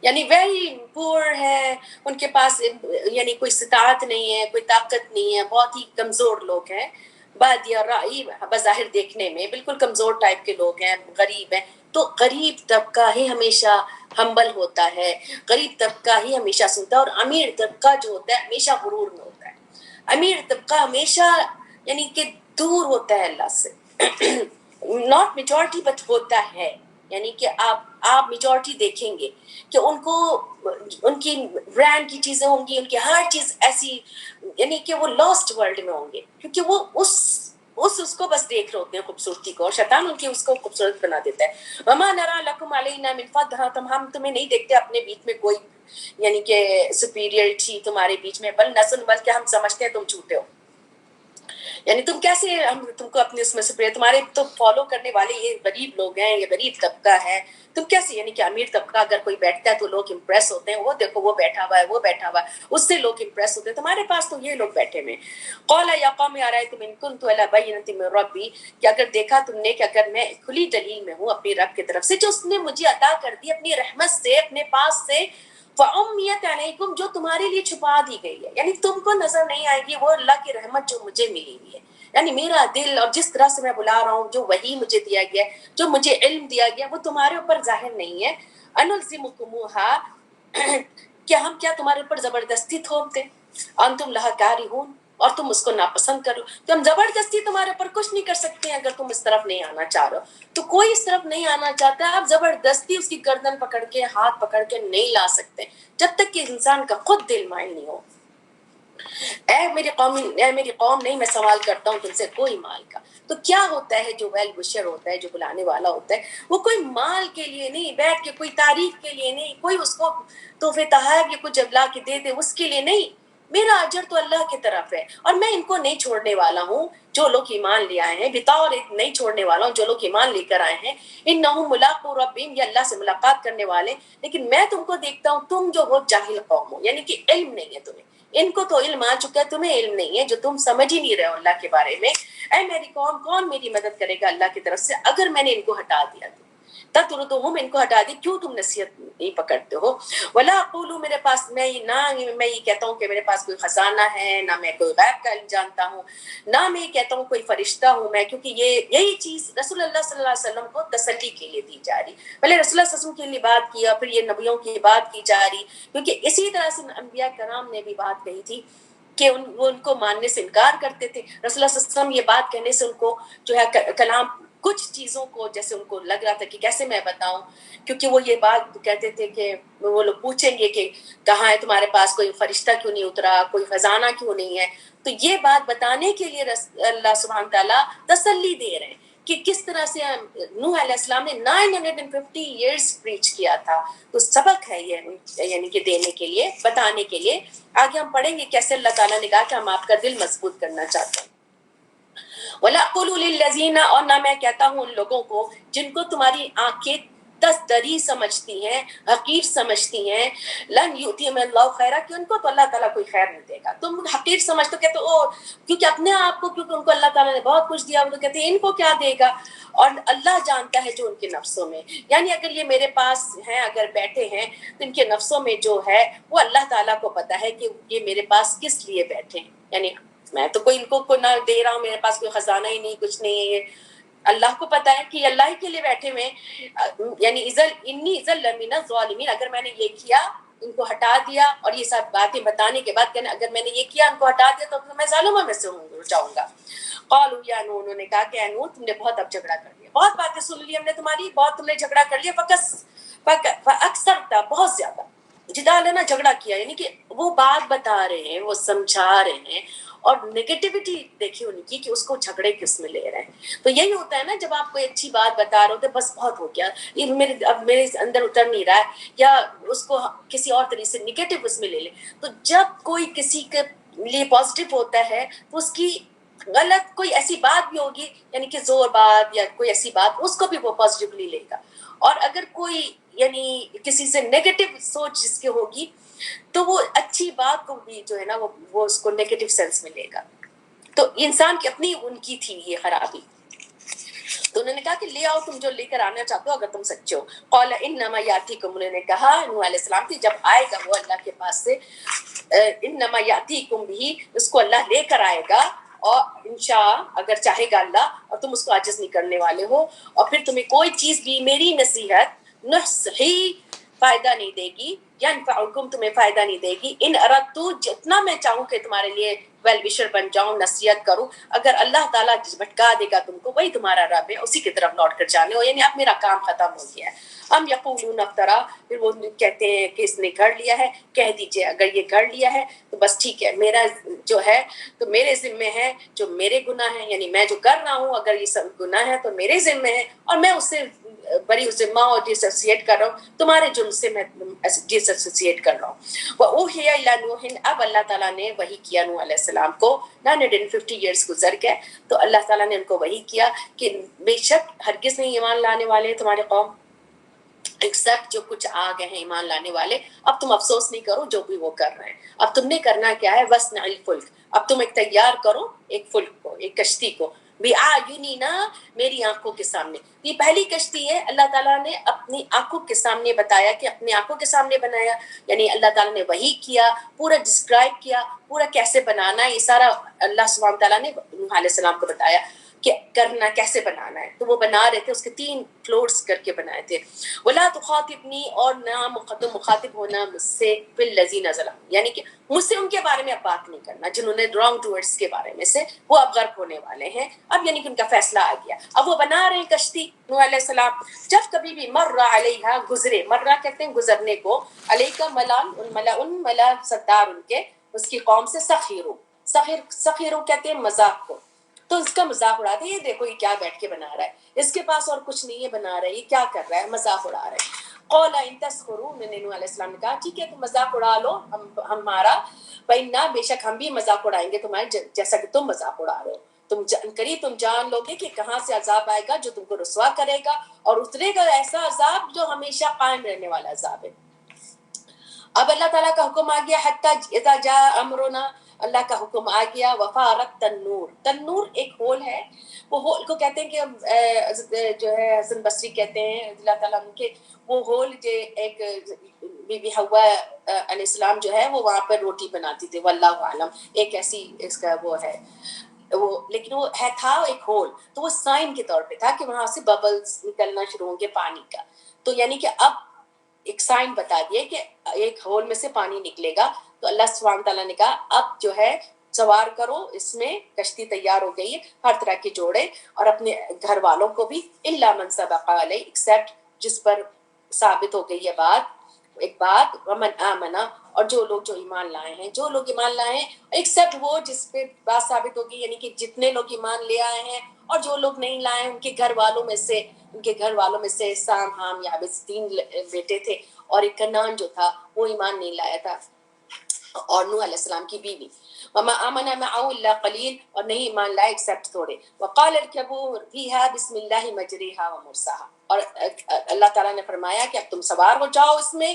یعنی ویری پور ہے، ان کے پاس یعنی کوئی استطاعت نہیں ہے، کوئی طاقت نہیں ہے، بہت ہی کمزور لوگ ہیں. بادی الرأی، بظاہر دیکھنے میں بالکل کمزور ٹائپ کے لوگ ہیں، غریب ہیں. تو غریب طبقہ ہی ہمیشہ ہمبل ہوتا ہے، غریب طبقہ ہی ہمیشہ سنتا ہے، اور امیر طبقہ جو ہوتا ہے ہمیشہ غرور میں ہوتا ہے. امیر طبقہ ہمیشہ یعنی کہ دور ہوتا ہے اللہ سے. ناٹ میجورٹی بٹ ہوتا ہے، یعنی کہ آپ میجورٹی دیکھیں گے کہ ان کو ان کی برانڈ کی چیزیں ہوں گی، ان کی ہر چیز ایسی، یعنی کہ وہ لاسٹ ورلڈ میں ہوں گے، کیونکہ وہ اس کو بس دیکھ رہے ہوتے ہیں خوبصورتی کو، اور شیطان ان کی اس کو خوبصورت بنا دیتا ہے. وما نرى لكم علينا من فضل، ہم تمہیں نہیں دیکھتے اپنے بیچ میں کوئی یعنی کہ سپیریئرٹی تمہارے بیچ میں، بل نظن، بلکہ ہم سمجھتے ہیں تم جھوٹے ہو. یعنی تم کیسے ہم تم کو اپنے اس میں سے، تمہارے تو فالو کرنے والے یہ غریب لوگ ہیں، یہ غریب طبقہ ہے، تم کیسے، یعنی کہ امیر طبقہ اگر کوئی بیٹھتا ہے تو لوگ امپریس ہوتے ہیں، وہ دیکھو وہ بیٹھا ہوا ہے، وہ بیٹھا ہوا ہے، اس سے لوگ امپریس ہوتے ہیں. تمہارے پاس تو یہ لوگ بیٹھے ہوئے. قال یا قوم ارأیتم ان کنت علی بینۃ من ربی، کہ اگر دیکھا تم نے کہ اگر میں کھلی دلیل میں ہوں اپنے رب کی طرف سے جو اس نے مجھے عطا کر دی اپنی رحمت سے، اپنے پاس سے، فَأُمِّيَتْ عَلَيْكُمْ، جو تمہارے لیے چھپا دی گئی ہے، یعنی تم کو نظر نہیں آئے گی وہ اللہ کی رحمت جو مجھے ملی ہوئی ہے. یعنی میرا دل اور جس طرح سے میں بلا رہا ہوں، جو وحی مجھے دیا گیا ہے، جو مجھے علم دیا گیا، وہ تمہارے اوپر ظاہر نہیں ہے. أَنُلْزِمُكُمُوهَا، کیا تمہارے اوپر زبردستی تھوپ دیں، أَنْتُمْ لَهَا كَارِهُونَ، اور تم اس کو ناپسند کرو. تو ہم زبردستی تمہارے اوپر کچھ نہیں کر سکتے ہیں اگر تم اس طرف نہیں آنا چاہ رہے ہو. تو کوئی اس طرف نہیں آنا چاہتا، آپ زبردستی اس کی گردن پکڑ کے، ہاتھ پکڑ کے نہیں لا سکتے جب تک کہ انسان کا خود دل مائل نہیں ہو. اے میری قوم نہیں، میں سوال کرتا ہوں تم سے کوئی مال کا. تو کیا ہوتا ہے جو ویل وشر ہوتا ہے، جو بلانے والا ہوتا ہے، وہ کوئی مال کے لیے نہیں بیٹھ کے، کوئی تعریف کے لیے نہیں، کوئی اس کو تحفے تحائف یا کچھ لا کے دے دے اس کے لیے نہیں. میرا اجر تو اللہ کی طرف ہے، اور میں ان کو نہیں چھوڑنے والا ہوں جو لوگ ایمان لے آئے ہیں، بطور نہیں چھوڑنے والا ہوں جو لوگ ایمان لے کر آئے ہیں. انہم ملاقو ربہم، یہ اللہ سے ملاقات کرنے والے. لیکن میں تم کو دیکھتا ہوں تم جو وہ جاہل قوم ہو، یعنی کہ علم نہیں ہے تمہیں، ان کو تو علم آ چکا ہے, تمہیں علم نہیں ہے, جو تم سمجھ ہی نہیں رہے ہو اللہ کے بارے میں. اے میری قوم, کون میری مدد کرے گا اللہ کی طرف سے اگر میں نے ان کو ہٹا دیا تو. تطردہم, ان کو ہٹا دی, کیوں تم نصیحت نہیں پکڑتے ہو. ولا اقول, میرے پاس میں یہ کہتا ہوں کہ میرے پاس کوئی خزانہ ہے, نہ میں کوئی غیب کا علم جانتا ہوں, نہ میں یہ کہتا ہوں کوئی فرشتہ ہوں میں, کیونکہ یہی چیز رسول اللہ صلی اللہ علیہ وسلم کو تسلی کے لیے دی جا رہی. پہلے رسول اللہ صلی اللہ علیہ وسلم کے لیے بات کیا, پھر یہ نبیوں کی بات کی جا رہی, کیونکہ اسی طرح سے انبیاء کرام نے بھی بات کہی تھی کہ وہ ان کو ماننے سے انکار کرتے تھے. رسول اللہ صلی اللہ علیہ وسلم یہ بات کہنے سے ان کو جو ہے کلام کچھ چیزوں کو جیسے ان کو لگ رہا تھا کہ کیسے میں بتاؤں, کیونکہ وہ یہ بات کہتے تھے کہ وہ لوگ پوچھیں گے کہ کہاں ہے تمہارے پاس کوئی فرشتہ کیوں نہیں اترا, کوئی خزانہ کیوں نہیں ہے. تو یہ بات بتانے کے لیے اللہ سبحانہ تعالیٰ تسلی دے رہے ہیں کہ کس طرح سے نوح علیہ السلام نے 950 ایئرز پریچ کیا تھا. تو سبق ہے یہ, یعنی کہ دینے کے لیے, بتانے کے لیے. آگے ہم پڑھیں گے کیسے اللہ تعالیٰ نے کہا کہ ہم آپ کا دل مضبوط کرنا چاہتے ہیں. وَلَا أَقُولُ لِلَّذِينَ, اور نہ میں کہتا ہوں ان لوگوں کو جن کو تمہاری آنکھیں دری سمجھتی ہیں, حقیر سمجھتی ہیں, لن یؤتیہم اللہ خیرا, کہ ان کو تو اللہ تعالیٰ کوئی خیر نہیں دے گا. تم حقیر سمجھتے ہو, کہتے او کیونکہ اپنے آپ کو, کیونکہ ان کو اللہ تعالیٰ نے بہت کچھ دیا, وہ تو کہتے ہیں ان کو کیا دے گا, اور اللہ جانتا ہے جو ان کے نفسوں میں. یعنی اگر یہ میرے پاس ہیں, اگر بیٹھے ہیں, تو ان کے نفسوں میں جو ہے وہ اللہ تعالیٰ کو پتا ہے کہ یہ میرے پاس کس لیے بیٹھے ہیں. یعنی میں تو کوئی ان کو نہ دے رہا ہوں, میرے پاس کوئی خزانہ ہی نہیں, کچھ نہیں ہے, یہ اللہ کو پتا ہے کہ اللہ ہی کے لیے بیٹھے ہوئے. یعنی انی اذل لمن الظالمین, اگر میں نے یہ کیا, ان کو ہٹا دیا, اور یہ سب باتیں بتانے کے بعد کہنا اگر میں نے یہ کیا, ان کو ہٹا دیا, تو میں ظالموں میں سے جاؤں گا. قالوا یا نوح, انہوں نے کہا کہ اے نوح, تم نے بہت اب جھگڑا کر لیا, بہت باتیں سن لی ہم نے تمہاری, بہت تم نے جھگڑا کر لیا. اکثر تھا, بہت زیادہ جدالنا, جھگڑا کیا, یعنی کہ وہ بات بتا رہے ہیں, وہ سمجھا رہے ہیں, اور نیگیٹیوٹی دیکھی ان کی کہ اس کو جھگڑے کس میں لے رہے ہیں. تو یہی ہوتا ہے نا, جب آپ کوئی اچھی بات بتا رہے ہوتے, بس بہت ہو گیا, اب میرے اندر اتر نہیں رہا ہے, یا اس کو کسی اور طریقے سے نیگیٹو اس میں لے لیں. تو جب کوئی کسی کے لیے پازیٹیو ہوتا ہے, تو اس کی غلط کوئی ایسی بات بھی ہوگی, یعنی کہ زور بات یا کوئی ایسی بات, اس کو بھی وہ پازیٹیولی لے گا. اور اگر کوئی یعنی کسی سے نیگیٹو سوچ جس کی ہوگی, تو وہ اچھی بات کو بھی جو ہے نا وہ اس کو نیگیٹو سینس میں لے گا. تو انسان کی اپنی ان کی تھی یہ خرابی. تو انہوں نے کہا کہ لے آؤ تم جو لے کر آنا چاہتے ہو اگر تم سچے ہو. قال انما یاتیکم, انہوں نے کہا نوح علیہ السلام تھی, جب آئے گا وہ اللہ کے پاس سے, انما یاتیکم بھی, اس کو اللہ لے کر آئے گا, اور انشاء اگر چاہے گا اللہ, اور تم اس کو عاجز نہیں کرنے والے ہو, اور پھر تمہیں کوئی چیز بھی میری نصیحت نصحی فائدہ نہیں دے گی, ینفعکم, تمہیں فائدہ نہیں دے گی, ان اردت, جتنا میں چاہوں کہ تمہارے لیے ویل وشر بن جاؤں, نصیحت کروں, اگر اللہ تعالیٰ بھٹکا دے گا تم کو, وہی تمہارا رب ہے, اسی کی طرف لوٹ کر جانے ہو, یعنی اب میرا کام ختم ہو گیا ہے. ہم یقولون افترا, پھر وہ کہتے ہیں کہ اس نے گھڑ لیا ہے. کہہ دیجئے اگر یہ گھڑ لیا ہے تو بس ٹھیک ہے, میرا جو ہے تو میرے ذمے ہے, جو میرے گناہ ہیں, یعنی میں جو کر رہا ہوں اگر یہ سب گناہ ہے تو میرے ذمے ہے, اور میں اس سے بری ذمہ اور ڈس ایسوسیٹ کر رہا ہوں, تمہارے جرم سے میں ڈس ایسوسیٹ کر رہا ہوں. وَأُوحِيَ إِلَىٰ نُوحٍ, اب اللہ تعالیٰ نے وحی کیا نوح علیہ السلام کو. 950 ایئرس گزر گئے, تو اللہ تعالیٰ نے ان کو وحی کیا کہ بے شک ہرگز نہیں ایمان لانے والے تمہارے قوم, ایکسپٹ جو کچھ آ گئے ہیں ایمان لانے والے. اب تم افسوس نہیں کرو جو بھی وہ کر رہے ہیں, اب تم نے کرنا کیا ہے, وَاصْنَعِ الْفُلْكَ, اب تم ایک تیار کرو ایک فلک کو, ایک کشتی کو, بِأَعْيُنِنَا, میری آنکھوں کے سامنے. یہ پہلی کشتی ہے, اللہ تعالیٰ نے اپنی آنکھوں کے سامنے بتایا کہ اپنی آنکھوں کے سامنے بنایا, یعنی اللہ تعالیٰ نے وحی کیا, پورا ڈسکرائب کیا, پورا کیسے بنانا ہے, یہ سارا اللہ سبحانہ تعالیٰ نے نوح علیہ السلام کو بتایا کہ کرنا کیسے بنانا ہے. تو وہ بنا رہے تھے, اس کے 3 فلورز کر کے بنائے تھے. وَلَا تُخَاطِبْنِي, اور نہ مخاطب ہونا مجھ سے, فِي الَّذِينَ ظَلَمُوا, یعنی کہ مجھ سے ان کے بارے میں اب بات نہیں کرنا جنہوں نے رانگ ڈوئرس کے بارے میں سے, وہ اب غرق ہونے والے ہیں. اب یعنی کہ ان کا فیصلہ آ گیا, اب وہ بنا رہے ہیں کشتی. نوح علیہ السلام جب کبھی بھی مر علیہا, گزرے, مرہ کہتے ہیں گزرنے کو, علیکا ملا سردار ان کے, اس کی قوم سے سخیرو, سخیرو کہتے ہیں مذاق کو, تو اس کا مذاق اڑاتے ہیں, یہ دیکھو یہ کیا بیٹھ کے بنا رہا ہے, اس کے پاس اور کچھ نہیں ہے, بنا رہا ہے, یہ کیا کر رہا ہے, مذاق اڑا رہا ہے. قَالَ إِن تَسْخِرُوا, نوح علیہ السلام نے کہا ٹھیک ہے تم مذاق اڑا لو ہمارا, فَإِنَّا, بے شک ہم بھی مذاق اڑائیں گے تمہارے جیسا کہ تم مذاق اڑا رہے ہو. تم جان لو گے کہ کہاں سے عذاب آئے گا جو تم کو رسوا کرے گا, اور اترے گا ایسا عذاب جو ہمیشہ قائم رہنے والا عذاب ہے. اب اللہ تعالیٰ کا حکم آ گیا حتی اذا جاء امرنا، اللہ کا حکم آ گیا وفارت تنور. تنور ایک ہول ہے، وہ ہول کو کہتے ہیں کہ جو ہے حسن بصری کہتے ہیں اللہ تعالیٰ ان کے، وہ ہول جو ایک بی بی حوا علیہ السلام جو ہے وہ وہاں پر روٹی بناتی تھی، واللہ عالم ایک ایسی اس کا وہ ہے وہ، لیکن وہ ہے تھا ایک ہول، تو وہ سائن کے طور پہ تھا کہ وہاں سے ببلز نکلنا شروع ہوں گے پانی کا. تو یعنی کہ اب ایک سائن بتا دیے کہ ایک ہول میں سے پانی نکلے گا. تو اللہ سبحانہ تعالیٰ نے کہا اب جو ہے سوار کرو اس میں، کشتی تیار ہو گئی ہے ہر طرح کے جوڑے، اور اپنے گھر والوں کو بھی، الا من سبق علیہ، ایکسیپٹ جس پر ثابت ہو گئی ہے بات، ایک بات، ومن آمنا، اور جو لوگ جو ایمان لائے ہیں، جو لوگ ایمان لائے ہیں ایکسیپٹ وہ جس پہ بات ثابت ہوگی، یعنی کہ جتنے لوگ ایمان لے آئے ہیں اور جو لوگ نہیں لائے ہیں ان کے گھر والوں میں سے، ان کے گھر والوں میں سے سام ہام یابس 3 بیٹے تھے، اور ایک کنان جو تھا وہ ایمان نہیں لایا تھا، اور نوح علیہ السلام کی بیوی. وما آمن معه الا قلیل، اور نہیں ایمان لائے ایکسیپٹ تھوڑے. وقال اركبوا فيها بسم الله مجريها ومرساها، اور اللہ تعالیٰ نے فرمایا کہ اب تم سوار ہو جاؤ اس میں،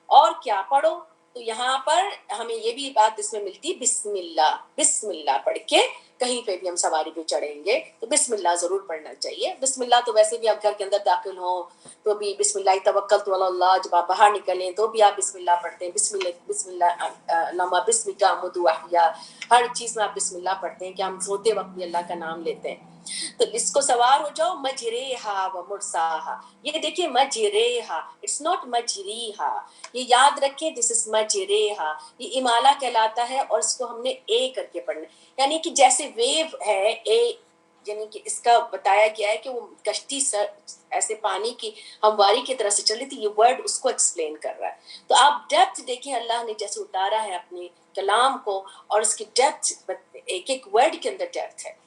اور کیا پڑھو. تو یہاں پر ہمیں یہ بھی بات اس میں ملتی، بسم اللہ، بسم اللہ پڑھ کے کہیں پہ بھی ہم سواری پہ چڑھیں گے تو بسم اللہ ضرور پڑھنا چاہیے. بسم اللہ تو ویسے بھی آپ گھر کے اندر داخل ہوں تو بھی بسم اللہ توکلت علی اللہ، جب آپ باہر نکلیں تو بھی آپ بسم اللہ پڑھتے ہیں، بسم اللہ اللہم بسمک اموت واحیا، ہر چیز میں آپ بسم اللہ پڑھتے ہیں کہ ہم سوتے وقت بھی اللہ کا نام لیتے ہیں. تو اس کو سوار ہو جاؤ، مجریہا و مرساہا. یہ دیکھیے مجریہا، اٹس ناٹ مجریہا، یہ یاد رکھیں دس از مجریہا، یہ امالہ کہلاتا ہے، اور اس کو ہم نے اے کر کے پڑھنا، یعنی کہ جیسے ویو ہے اے، یعنی کہ اس کا بتایا گیا ہے کہ وہ کشتی ایسے پانی کی ہمواری کی طرح سے چل رہی تھی، یہ ورڈ اس کو ایکسپلین کر رہا ہے. تو آپ ڈیپتھ دیکھیں اللہ نے جیسے اتارا ہے اپنے کلام کو، اور اس کی ڈیپتھ ایک ایک ورڈ کے اندر ڈیپتھ ہے.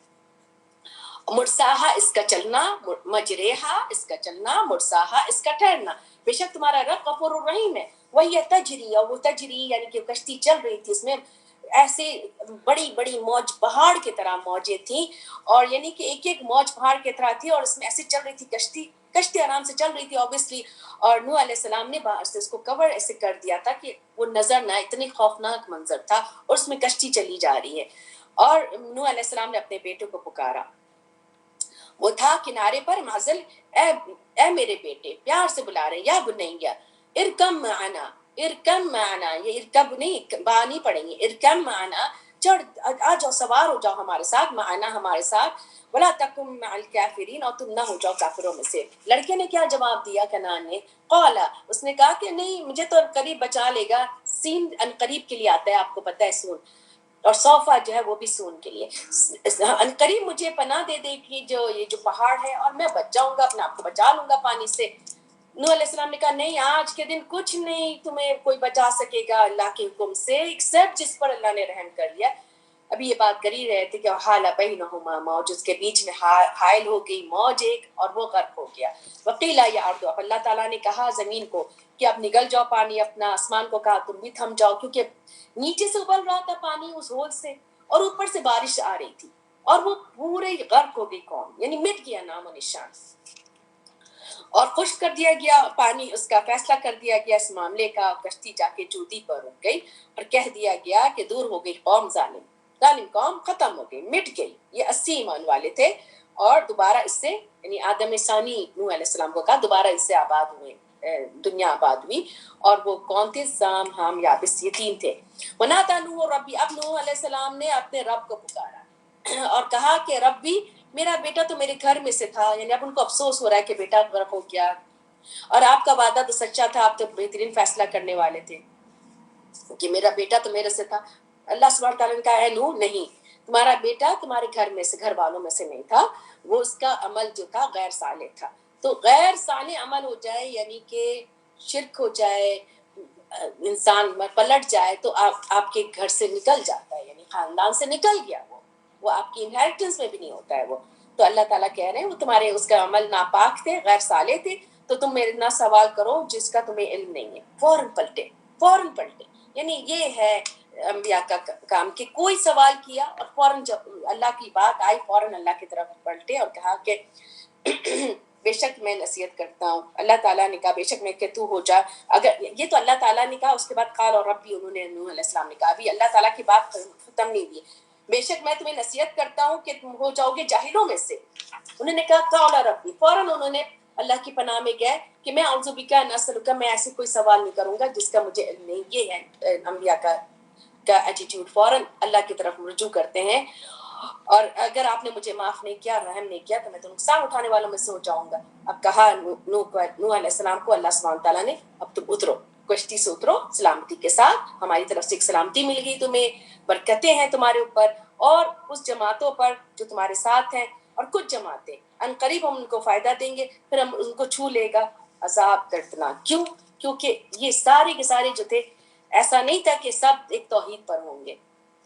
مرساہا اس کا چلنا، مجریہا اس کا چلنا، مرساہا اس کا ٹھہرنا. بے شک تمہارا رب غفور الرحیم ہے. وہی تجری، اور وہ تجری یعنی کہ کشتی چل رہی تھی، اس میں ایسے بڑی بڑی موج پہاڑ کی طرح موجیں تھیں، اور یعنی کہ ایک ایک موج پہاڑ کی طرح تھی، اور اس میں ایسے چل رہی تھی کشتی، کشتی آرام سے چل رہی تھی اوبیسلی. اور نوح علیہ السلام نے باہر سے اس کو کور ایسے کر دیا تھا کہ وہ نظر نہ، اتنی خوفناک منظر تھا، اور اس میں کشتی چلی جا رہی ہے. اور نوح علیہ السلام نے اپنے بیٹے کو پکارا، وہ تھا کنارے پر معزل، اے میرے بیٹے، پیار سے بلا رہے، یا بنیا ارکم معنا، ارکم معنا، یہ ارکب نہیں، با نہیں پڑھیں گے، ارکم معنا، چڑھ آ جاؤ، سوار ہو جاؤ ہمارے ساتھ، معنا ہمارے ساتھ، ولا تکن مع الکافرین، اور تم نہ ہو جاؤ کافروں میں سے. لڑکے نے کیا جواب دیا کنان نے؟ قال، اس نے کہا کہ نہیں، مجھے تو قریب بچا لے گا. سین ان قریب کے لیے آتا ہے، آپ کو پتہ ہے سون، اور صوفہ جو ہے وہ بھی سون کے لیے. ان قریب مجھے پناہ دے دے گی جو یہ جو پہاڑ ہے، اور میں بچ جاؤں گا، اپنے آپ کو بچا لوں گا پانی سے. نوح علیہ السلام نے کہا نہیں، آج کے دن کچھ نہیں تمہیں کوئی بچا سکے گا اللہ کے حکم سے، ایکسیپٹ جس پر اللہ نے رحم کر لیا. ابھی یہ بات کر ہی رہے تھے کہ حال بینہما موج، اس کے بیچ میں حائل ہو گئی موج ایک، اور وہ غرق ہو گیا. وقیل یا ارض، اب اللہ تعالیٰ نے کہا زمین کو کہ اب نگل جاؤ پانی اپنا، آسمان کو کہا تم بھی تھم جاؤ، کیونکہ نیچے سے ابل رہا تھا پانی اس ہول سے، اور اوپر سے بارش آ رہی تھی، اور وہ پورے غرق ہو گئی قوم، یعنی مٹ گیا نام و نشان. اور خشک کر دیا گیا پانی، اس کا فیصلہ کر دیا گیا اس معاملے کا. کشتی جا کے جودی پر رک گئی، اور کہہ دیا گیا کہ دور ہو گئی قوم ظالم، ظالم قوم ختم ہو گئی، مٹ گئی. یہ 80 ایمان والے تھے، اور دوبارہ اس سے یعنی آدم ثانی نوح علیہ السلام کو کہا دوبارہ اس سے آباد ہوئے، دنیا آباد ہوئی. اور وہ کون تھے؟ سام ہم یابس، یہ 3 تھے. ونادى نوح ربی، اب نوح علیہ السلام نے اپنے رب کو پکارا اور کہا کہ ربی، میرا بیٹا تو میرے گھر میں سے تھا، یعنی اب ان کو افسوس ہو رہا ہے کہ بیٹا غرق ہو گیا، اور آپ کا وعدہ تو سچا تھا، آپ تو بہترین فیصلہ کرنے والے تھے کہ میرا بیٹا تو میرے سے تھا. اللہ سبحانہ تعالیٰ نے کہا اے نوح، نہیں، تمہارا بیٹا تمہارے گھر میں سے، گھر والوں میں سے نہیں تھا، وہ اس کا عمل جو تھا غیر صالح تھا. تو غیر صالح عمل ہو جائے، یعنی کہ شرک ہو جائے، انسان پلٹ جائے، تو آپ کے گھر سے نکل جاتا ہے، یعنی خاندان سے نکل گیا، وہ آپ کی انہیریٹنس میں بھی نہیں ہوتا ہے وہ. تو اللہ تعالیٰ کہہ رہے ہیں وہ تمہارے اس کا عمل ناپاک تھے، غیر صالح تھے، تو تم میرے نہ سوال کرو جس کا تمہیں علم نہیں ہے. فوراً پلٹے، فوراً پلٹے. یعنی یہ ہے انبیاء کا کام کہ کوئی سوال کیا اور فوراً جب اللہ کی بات آئی فوراً اللہ کی طرف پلٹے اور کہا کہ بے شک میں نصیحت کرتا ہوں. اللہ تعالیٰ نے کہا بے شک میں کہ تو ہو جا. اگر یہ تو اللہ تعالیٰ نے کہا, اس کے بعد قال اور ربی, انہوں نے نوح علیہ السلام نے کہا. ابھی اللہ تعالیٰ کی بات ختم نہیں ہوئی. بے شک میں تمہیں نصیحت کرتا ہوں کہ تم ہو جاؤ گے جاہلوں میں سے. انہوں نے کہا قال ربی, فوراً انہوں نے اللہ کی پناہ میں گئے کہ میں اعوذ بک ان اسالک, میں ایسے کوئی سوال نہیں کروں گا جس کا مجھے علم نہیں. یہ ہے انبیاء کا ایٹیٹیوڈ, فوراً اللہ کی طرف رجوع کرتے ہیں. اور اگر آپ نے مجھے معاف نہیں کیا, رحم نہیں کیا, تو میں تو نقصان اٹھانے والوں میں سے ہو جاؤں گا. اب کہا نوح علیہ السلام کو اللہ سبحانہ تعالیٰ نے, اب تم اترو, کشتی سے اترو سلامتی کے ساتھ, ہماری طرف سے ایک سلامتی مل گئی تمہیں, برکتیں ہیں تمہارے اوپر اور اس جماعتوں پر جو تمہارے ساتھ ہیں, اور کچھ جماعتیں ان قریب ہم ان کو فائدہ دیں گے, پھر ہم ان کو چھو لے گا عذاب دردناک. کیوں؟ کیونکہ یہ سارے کے سارے جو تھے, ایسا نہیں تھا کہ سب ایک توحید پر ہوں گے.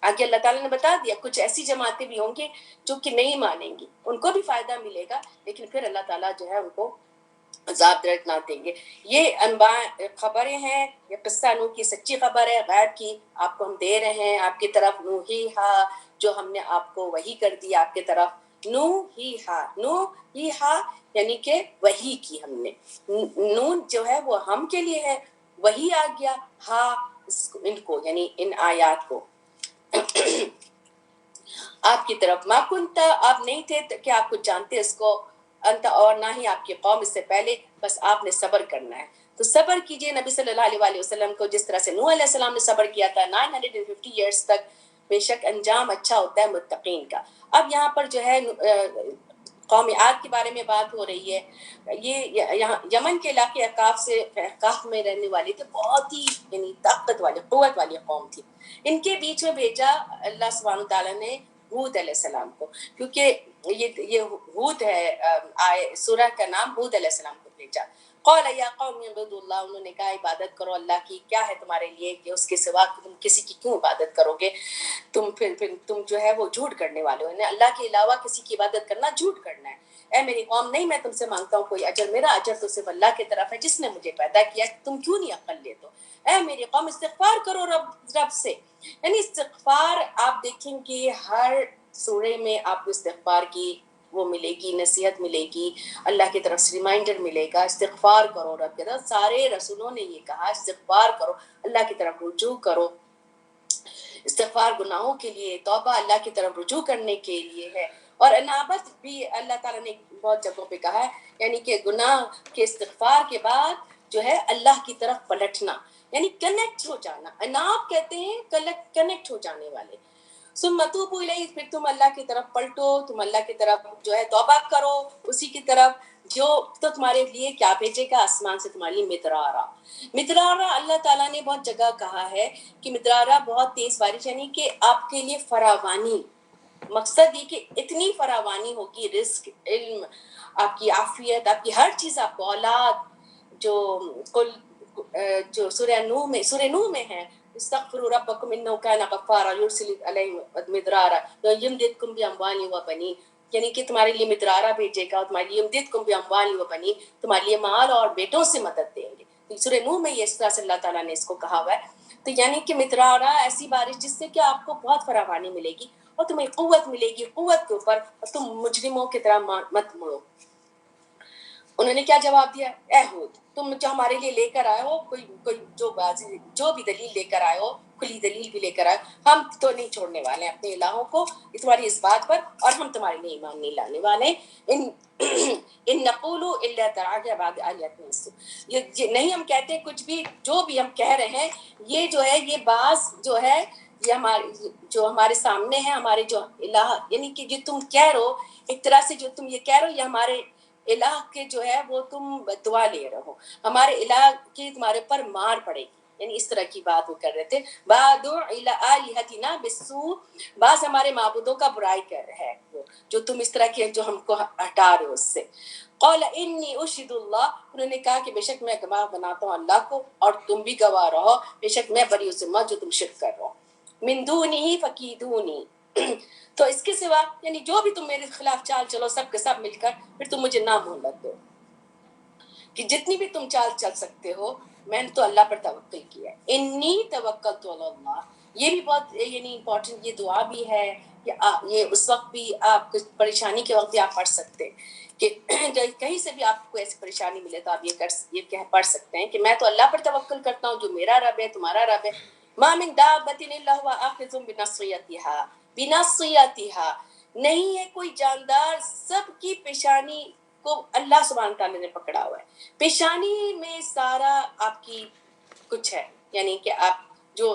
آگے اللہ تعالیٰ نے بتا دیا کچھ ایسی جماعتیں بھی ہوں گی جو کہ نہیں مانیں گی, ان کو بھی فائدہ ملے گا, لیکن پھر اللہ تعالیٰ جو ہے ان کو عذاب دردناک دیں گے. یہ انباء خبریں ہیں, یہ قصہ نوح کی سچی خبر ہے, غیب کی آپ کو ہم دے رہے ہیں آپ کی طرف. نوحیہا, جو ہم نے آپ کو وحی کر دی آپ کی طرف. نوحیہا یعنی کہ وحی کی ہم نے. نون جو ہے وہ ہم کے لیے ہے, وحی آ گیا, ہا ان کو یعنی ان آیات کو آپ کی طرف. ما کنتا, آپ نہیں تھے کہ آپ کچھ جانتے اس کو, انت اور نہ ہی آپ کی قوم اس سے پہلے, بس آپ نے صبر کرنا ہے. تو صبر کیجئے نبی صلی اللہ علیہ وسلم کو, جس طرح سے نوح علیہ السلام نے صبر کیا تھا 950 ایئرز تک. بے شک انجام اچھا ہوتا ہے متقین کا. اب یہاں پر جو ہے قوم عاد کے بارے میں بات ہو رہی ہے. یہ یہاں یمن کے علاقے احقاف میں رہنے والی تھے, بہت ہی یعنی طاقت والی قوت والی قوم تھی. ان کے بیچ میں بھیجا اللہ سبحانہ تعالیٰ نے ہود علیہ السلام کو, کیونکہ یہ ہود ہے, سورہ کا نام ہود علیہ السلام کو بھیجا. قال یا قوم اعبدوا اللہ, انہوں نے کہا عبادت کرو اللہ کی, کیا ہے تمہارے لیے کہ اس کے سوا تم کسی کی کیوں عبادت کرو گے؟ پھر تم جو ہے وہ جھوٹ کرنے والے ہو, اللہ کے علاوہ کسی کی عبادت کرنا جھوٹ کرنا ہے. اے میری قوم, نہیں میں تم سے مانگتا ہوں کوئی اجر, میرا اجر تو صرف اللہ کی طرف ہے جس نے مجھے پیدا کیا, تم کیوں نہیں عقل لیتے ہو؟ اے میری قوم استغفار کرو رب سے. یعنی استغفار آپ دیکھیں کہ ہر سورے میں آپ کو استغفار کی وہ ملے گی, نصیحت ملے گی, اللہ کی طرف سے ریمائنڈر ملے گا, استغفار کرو رب کی طرف. سارے رسولوں نے یہ کہا استغفار کرو, اللہ کی طرف رجوع کرو. استغفار گناہوں کے لیے, توبہ اللہ کی طرف رجوع کرنے کے لیے ہے. اور انابت بھی اللہ تعالیٰ نے بہت جگہوں پہ کہا ہے, یعنی کہ گناہ کے استغفار کے بعد جو ہے اللہ کی طرف پلٹنا, یعنی کنیکٹ ہو جانا. اناب کہتے ہیں کنیکٹ ہو جانے والے. ثم توبوا الیہ, پھر تم اللہ کی طرف پلٹو, تم اللہ کی طرف جو ہے توبہ کرو اسی کی طرف, جو تو تمہارے لیے کیا بھیجے گا, آسمان سے تمہارے لیے مدرارا. مدرارا اللہ تعالیٰ نے بہت جگہ کہا ہے کہ مدرارا بہت تیز بارش, یعنی کہ آپ کے لیے فراوانی. مقصد یہ کہ اتنی فراوانی ہوگی, رزق, علم, آپ کی عافیت, آپ کی ہر چیز, آپ کو اولاد, جو سورہ نوح میں ہے, استغفروا ربکم انہ کان غفارا یرسل علیکم مدرارا یمددکم باموال وبنین, یعنی کہ تمہارے لیے مدرارا بھیجے گا, تمہارے لیے یمددکم باموال وبنین, تمہارے لیے مال اور بیٹوں سے مدد دیں گے. سورہ نوح میں یہ اس طرح سے اللہ تعالیٰ نے اس کو کہا ہوا ہے. تو یعنی کہ مدرارا ایسی بارش جس سے کہ آپ کو بہت فراوانی ملے گی, اور تمہیں قوت ملے گی, قوت کے اوپر, اور تم مجرموں کی طرح مت مڑو. انہوں نے کیا جواب دیا, اے ہود, تم جو ہمارے لیے لے کر آئے ہو کوئی جو بھی دلیل لے کر آئے ہو, کھلی دلیل بھی لے کر آئے, ہم تو نہیں چھوڑنے والے ہیں اپنے الہوں کو تمہاری اس بات پر, اور ہم تمہارے لیے ایمان نہیں لانے والے. ان نقول الا تراجع بعد آیات السوء, یہ نہیں ہم کہتے کچھ بھی, جو بھی ہم کہہ رہے ہیں یہ جو ہے یہ باز جو ہے یہ ہمارے سامنے ہے, ہمارے جو الہ, یعنی کہ جو تم کہہ رہو ایک طرح سے, جو تم یہ کہہ رہو یہ ہمارے الہ کے جو ہے وہ تم دعا لے رہو, ہمارے الہ کی تمہارے پر مار پڑے گی, یعنی اس طرح کی بات وہ کر رہے تھے. بادع الی آلہتنا بالسوء, بعض ہمارے معبودوں کا برائی کر رہا ہے وہ, جو تم اس طرح کے جو ہم کو ہٹا رہے ہو اس سے. قال انی اشہد اللہ, انہوں نے کہا کہ بے شک میں گواہ بناتا ہوں اللہ کو, اور تم بھی گواہ رہو, بے شک میں بری ذمہ جو تم شرک کر رہو. من دونہ فکیدونی, تو اس کے سوا یعنی جو بھی تم میرے خلاف چال چلو سب کے سب مل کر, پھر تم مجھے نہ مہلت دو, کہ جتنی بھی تم چال چل سکتے ہو میں نے تو اللہ پر توکل کیا ہے. انی توکلت علی اللہ, یہ بھی بہت یعنی امپورٹنٹ یہ دعا بھی ہے, کہ یہ اس وقت بھی آپ پریشانی کے وقت بھی آپ پڑھ سکتے ہیں کہ کہیں سے بھی آپ کو ایسی پریشانی ملے تو آپ یہ پڑھ سکتے ہیں کہ میں تو اللہ پر توکل کرتا ہوں جو میرا رب ہے تمہارا رب ہے. ما من دابۃ الا هو آخذ بناصیتها نہیں ہے کوئی جاندار، سب کی پیشانی کو اللہ سبحانہ تعالیٰ نے پکڑا ہوا ہے. پیشانی میں سارا آپ کی کچھ ہے، یعنی کہ آپ جو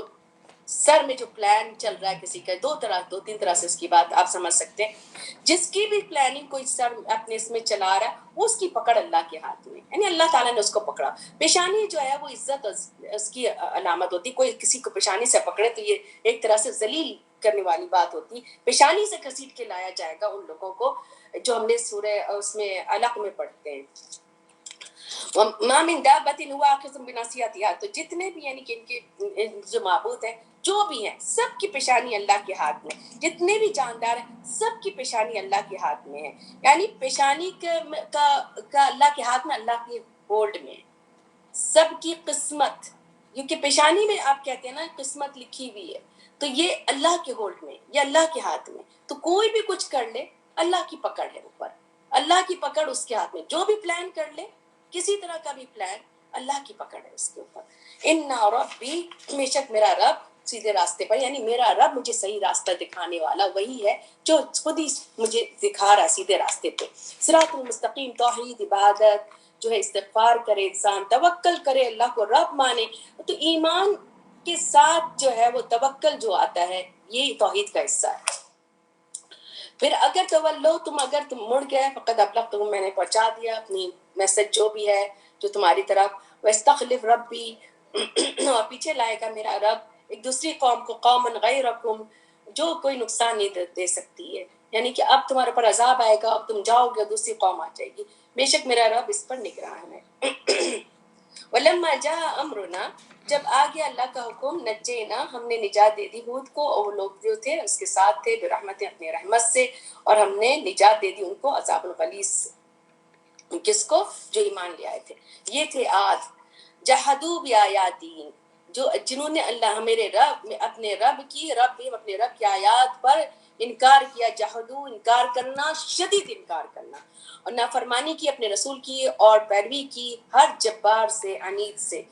سر میں جو پلان چل رہا ہے کسی کا، دو تین طرح سے اس کی بات آپ سمجھ سکتے ہیں. جس کی بھی پلاننگ کوئی سر اپنے اس میں چلا رہا ہے وہ اس کی پکڑ اللہ کے ہاتھ میں، یعنی اللہ تعالیٰ نے اس کو پکڑا. پیشانی جو ہے وہ عزت اس کی علامت ہوتی. کوئی کسی کو پیشانی سے پکڑے تو یہ ایک طرح سے ذلیل کرنے والی بات ہوتی. پیشانی سے گھسیٹ کے لایا جائے گا ان لوگوں کو جو ہم نے سورہ اس میں علق میں پڑھتے ہیں. وَمَا مِن دَابَّةٍ هُوَ آخِذٌ بِنَاصِيَتِهَا، تو جتنے بھی یعنی کہ ان کے جو معبود ہیں جو بھی ہیں سب کی پیشانی اللہ کے ہاتھ میں، جتنے بھی جاندار ہیں سب کی پیشانی اللہ کے ہاتھ میں ہے. یعنی پیشانی کا اللہ کے ہاتھ میں، اللہ کے ہولڈ میں ہے. سب کی قسمت، کیونکہ پیشانی میں آپ کہتے ہیں نا قسمت لکھی ہوئی ہے، تو یہ اللہ کے ہولڈ میں، یہ اللہ کے ہاتھ میں. تو کوئی بھی کچھ کر لے اللہ کی پکڑ ہے اوپر، اللہ کی پکڑ اس کے ہاتھ میں. جو بھی پلان کر لے کسی طرح کا بھی پلان، اللہ کی پکڑ ہے اس کے اوپر. اِنَّ رَبِّی، بے شک میرا رب سیدھے راستے پر، یعنی میرا رب مجھے صحیح راستہ دکھانے والا وہی ہے جو خود ہی مجھے دکھا رہا ہے سیدھے راستے پہ. صراط المستقیم، توحید، عبادت جو ہے، استغفار کرے انسان، توکل کرے، اللہ کو رب مانے. تو ایمان کے ساتھ جو ہے وہ توکل جو آتا ہے یہ توحید کا حصہ ہے. پھر اگر اگر تم مڑ گئے، فقد ابلغتکم، میں نے پہنچا دیا اپنی میسج جو بھی ہے جو تمہاری طرف. واستخلف ربی، اور پیچھے لائے گا میرا رب ایک دوسری قوم کو، قوما غیرکم، جو کوئی نقصان نہیں دے سکتی ہے. یعنی کہ اب تمہارے پر عذاب آئے گا، اب تم جاؤ گے دوسری قوم آ جائے گی. بے شک میرا رب اس پر نگران ہے. ولما جاء امرنا، جب آ گیا اللہ کا حکم، نجینا، ہم نے نجات دے دی ہود کو اور وہ لوگ جو تھے اس کے ساتھ تھے، برحمت، اپنے رحمت سے، اور ہم نے نجات دے دی ان کو عذاب الغلیظ سے. کس کو؟ جو ایمان لے آئے تھے. یہ تھے عاد. جہدوا بآیاتی، جنہوں نے اللہ میرے رب، اپنے رب کی آیات پر انکار کیا. جہدو، انکار کرنا، شدید انکار کرنا، اور نافرمانی کی اپنے رسول کی اور پیروی کی ہر جبار سے، عنید سے.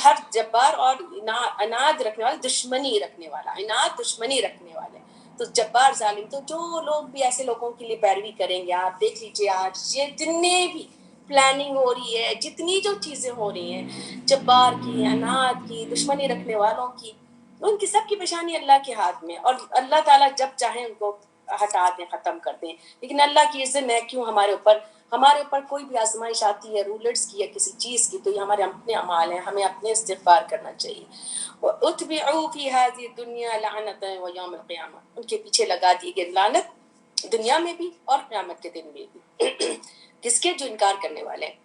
ہر جبار اور عناد رکھنے والا، دشمنی رکھنے والا، عناد دشمنی رکھنے والے. تو جبار، ظالم. تو جو لوگ بھی ایسے لوگوں کے لیے پیروی کریں گے، آپ دیکھ لیجیے آج جتنے بھی پلاننگ ہو رہی ہے، جتنی جو چیزیں ہو رہی ہیں، جبار کی، عناد کی، دشمنی رکھنے والوں کی، ان کی سب کی پیشانی اللہ کے ہاتھ میں. اور اللہ تعالیٰ جب چاہیں ان کو ہٹا دیں، ختم کر دیں. لیکن اللہ کی عزت ہے کیوں ہمارے اوپر کوئی بھی آزمائش آتی ہے رولرز کی یا کسی چیز کی، تو یہ ہمارے اپنے اعمال ہیں، ہمیں اپنے استغفار کرنا چاہیے. وَأُتْبِعُوا فِي هَذِهِ الدُّنْيَا لَعْنَةً وَيَوْمَ الْقِيَامَةِ، ان کے پیچھے لگا دی گئی لعنت دنیا میں بھی اور قیامت کے دن میں بھی. کس کے؟ جو انکار کرنے والے ہیں.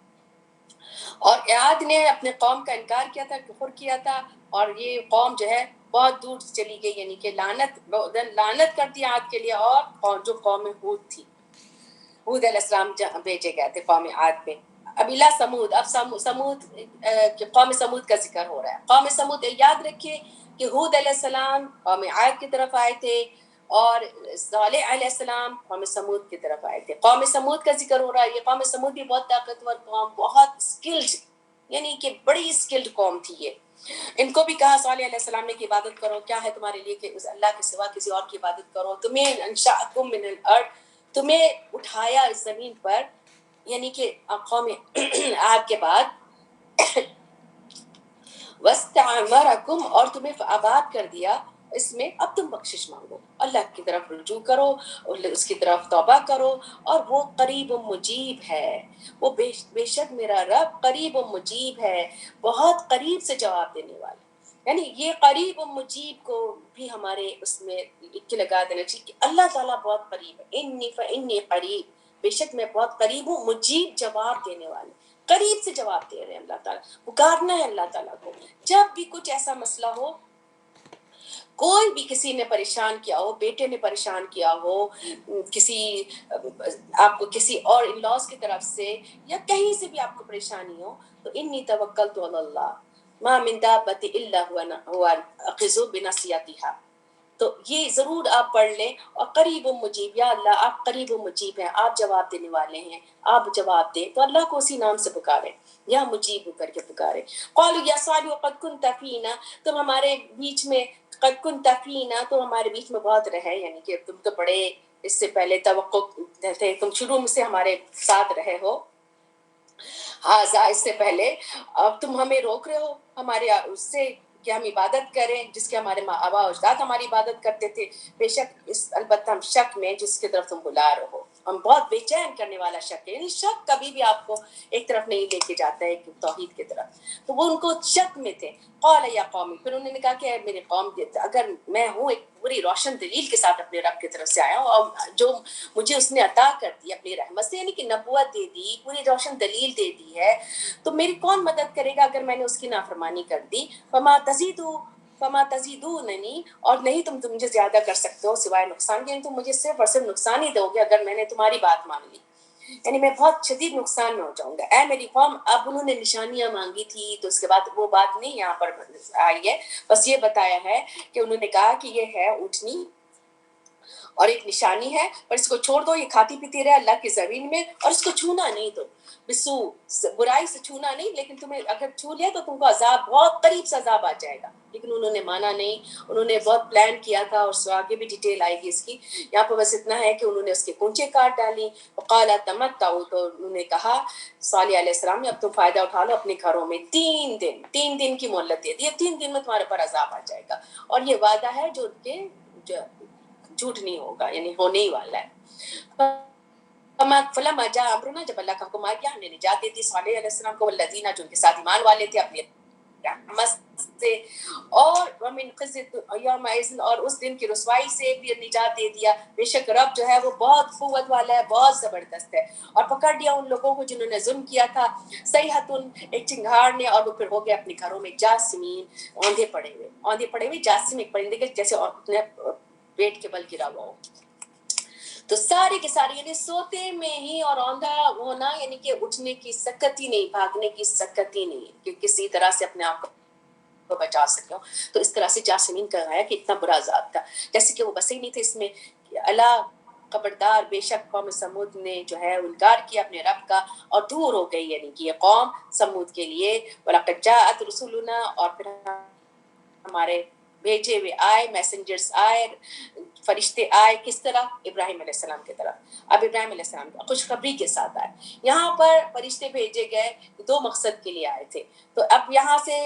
اور عاد نے اپنے قوم کا انکار کیا تھا، کفر کیا تھا، اور یہ قوم جو ہے بہت دور چلی گئی، یعنی کہ لعنت کر دی عاد کے لیے. اور جو قوم ہود تھی، ہود علیہ السلام بھیجے گئے تھے قوم عاد پہ. اب الا سمود، اب سمود، قوم سمود کا ذکر ہو رہا ہے. قوم سمود، یاد رکھیے کہ ہود علیہ السلام قوم عاد کی طرف آئے تھے، اور صالح علیہ السلام قوم سمود کی طرف آئے تھے. قوم سمود کا ذکر ہو رہا ہے. یہ قوم سمود بھی بہت طاقتور قوم، بہت اسکلڈ، یعنی کہ بڑی اسکلڈ قوم تھی یہ. ان کو بھی کہا صالح علیہ السلام نے کہ عبادت کرو، کیا ہے تمہارے لیے کہ اللہ کے سوا کسی اور کی عبادت کرو. تمہیں انشأکم من الارض، تمہیں اٹھایا اس زمین پر، یعنی کہ قوم عاد کے بعد وَاسْتَعْمَرَكُمْ، اور تمہیں آباد کر دیا اس میں. اب تم بخشش مانگو، اللہ کی طرف رجوع کرو، اس کی طرف توبہ کرو. اور وہ قریب مجیب ہے، وہ بے شک میرا رب قریب مجیب ہے، بہت قریب سے جواب دینے والا. یعنی یہ قریب مجیب کو بھی ہمارے اس میں لکھ کے لگا دینا چاہیے کہ اللہ تعالیٰ بہت قریب ہے. انی فانی قریب، بے شک میں بہت قریب ہوں، مجیب جواب دینے والے. قریب سے جواب دے رہے ہیں اللہ تعالیٰ. پکارنا ہے اللہ تعالیٰ کو جب بھی کچھ ایسا مسئلہ ہو. کوئی بھی کسی نے پریشان کیا ہو، بیٹے نے پریشان کیا ہو، کسی آپ کو کسی اور ان لاز کی طرف سے یا کہیں سے بھی آپ کو پریشانی ہو، تو انی توکلت علی اللہ ما من دابۃ الا هو آخذ بناصیتها. تو یہ ضرور آپ پڑھ لیں. اور قریب مجیب، یا اللہ آپ قریب مجیب ہیں، آپ جواب دینے والے ہیں، آپ جواب دیں. تو اللہ کو اسی نام سے پکاریں، یا مجیب کر کے پکاریں. قالوا یا صالح قد كنت فینا، تم ہمارے بیچ میں، قد كنت فینا تو ہمارے بیچ میں بہت رہے، یعنی کہ تم تو بڑے اس سے پہلے توقع تھے، تم شروع سے ہمارے ساتھ رہے ہو. ہاں اس سے پہلے، اب تم ہمیں روک رہے ہو ہمارے اس سے کہ ہم عبادت کریں جس کے ہمارے آبا اجداد ہماری عبادت کرتے تھے. بے شک البتہ ہم شک میں جس کی طرف تم بلا رہے ہو، ہم بہت بے چین کرنے والا شک ہے. یعنی شک کبھی بھی آپ کو ایک طرف نہیں لے کے جاتا ہے توحید کی طرف. تو وہ ان کو شک میں تھے. قال یا قوم، پھر انہوں نے کہا کہ میرے قوم، اگر میں ہوں ایک پوری روشن دلیل کے ساتھ اپنے رب کی طرف سے آیا ہوں، اور جو مجھے اس نے عطا کر دی اپنی رحمت سے، یعنی کہ نبوت دے دی، پوری روشن دلیل دے دی ہے، تو میری کون مدد کرے گا اگر میں نے اس کی نافرمانی کر دی. فما تزیدوننی، اور نہیں تم مجھے زیادہ کر سکتے ہو سوائے نقصان کے، یعنی تم مجھے صرف اور صرف نقصان ہی دو گے اگر میں نے تمہاری بات مان لی، یعنی میں بہت شدید نقصان میں ہو جاؤں گا. اے میری قوم، اب انہوں نے نشانیاں مانگی تھی تو اس کے بعد وہ بات نہیں یہاں پر آئی ہے، بس یہ بتایا ہے کہ انہوں نے کہا کہ یہ ہے اونٹنی اور ایک نشانی ہے، پر اس کو چھوڑ دو، یہ کھاتی پیتی رہے اللہ کی زمین میں، اور اس کو چھونا نہیں. تم بسو، برائی سے چھونا نہیں، لیکن تمہیں اگر چھو لیا تو تم کو عذاب، بہت قریب سے عذاب آ جائے گا. لیکن انہوں نے مانا نہیں، انہوں نے بہت پلان کیا تھا، اور آگے بھی ڈیٹیل آئے گی اس کی. یہاں پہ بس اتنا ہے کہ انہوں نے اس کے کونچے کاٹ ڈالی. وقال تمتعوا، تو انہوں نے کہا صالح علیہ السلام نے، اب تم فائدہ اٹھا لو اپنے گھروں میں 3 دن کی مہلت دے دی، 3 دن میں تمہارے پر عذاب آ جائے گا. اور یہ وعدہ ہے جو ان کے جھوٹ نہیں ہوگا، یعنی ہونے ہی والا ہے. فلما جاء امرنا، جب اللہ کا حکم آ گیا، ہم نے نجات دے دی صالح علیہ السلام کو، والذین، جو ان کے ساتھ ایمان والے تھے، اپنے رحمت سے، اور ومن خزي يومئذ، اور اس دن کی رسوائی سے بھی نجات دے دیا. بے شک رب جو ہے وہ بہت قوت والا ہے، بہت زبردست ہے. اور پکڑ لیا ان لوگوں کو جنہوں نے ظلم کیا تھا، صیحۃ، ایک چنگھاڑ نے، اور وہ پھر ہو گئے اپنے گھروں میں جاسمین، اوندھے پڑے ہوئے. جاسم ایک پرندے کے جیسے اپنے پیٹ کے بل گرا ہوا ہو. تو سارے کے سارے، یعنی سوتے میں ہی اور اوندھا ہونا، یعنی کہ اٹھنے کی سکت ہی نہیں، بھاگنے کی سکت ہی نہیں کہ کسی طرح سے اپنے آپ کو بچا سکے ہو. تو اس طرح سے جاسمین کا ہے کہ اتنا برا ذات تھا، جیسے کہ وہ بسے ہی نہیں تھے اس میں. اللہ خبردار، بے شک قوم سمود نے جو ہے انکار کیا اپنے رب کا، اور دور ہو گئی، یعنی کہ یہ قوم سمود کے لیے. وَلَقَدْ جَاءَتْ رُسُلُنَا، اور پھر ہمارے بھیجے ہوئے آئے، میسنجرز آئے، فرشتے آئے، کس طرح؟ ابراہیم علیہ السلام کی طرف. اب ابراہیم علیہ السلام خوشخبری کے ساتھ آئے. یہاں پر فرشتے بھیجے گئے 2 مقصد کے لیے آئے تھے. تو اب یہاں سے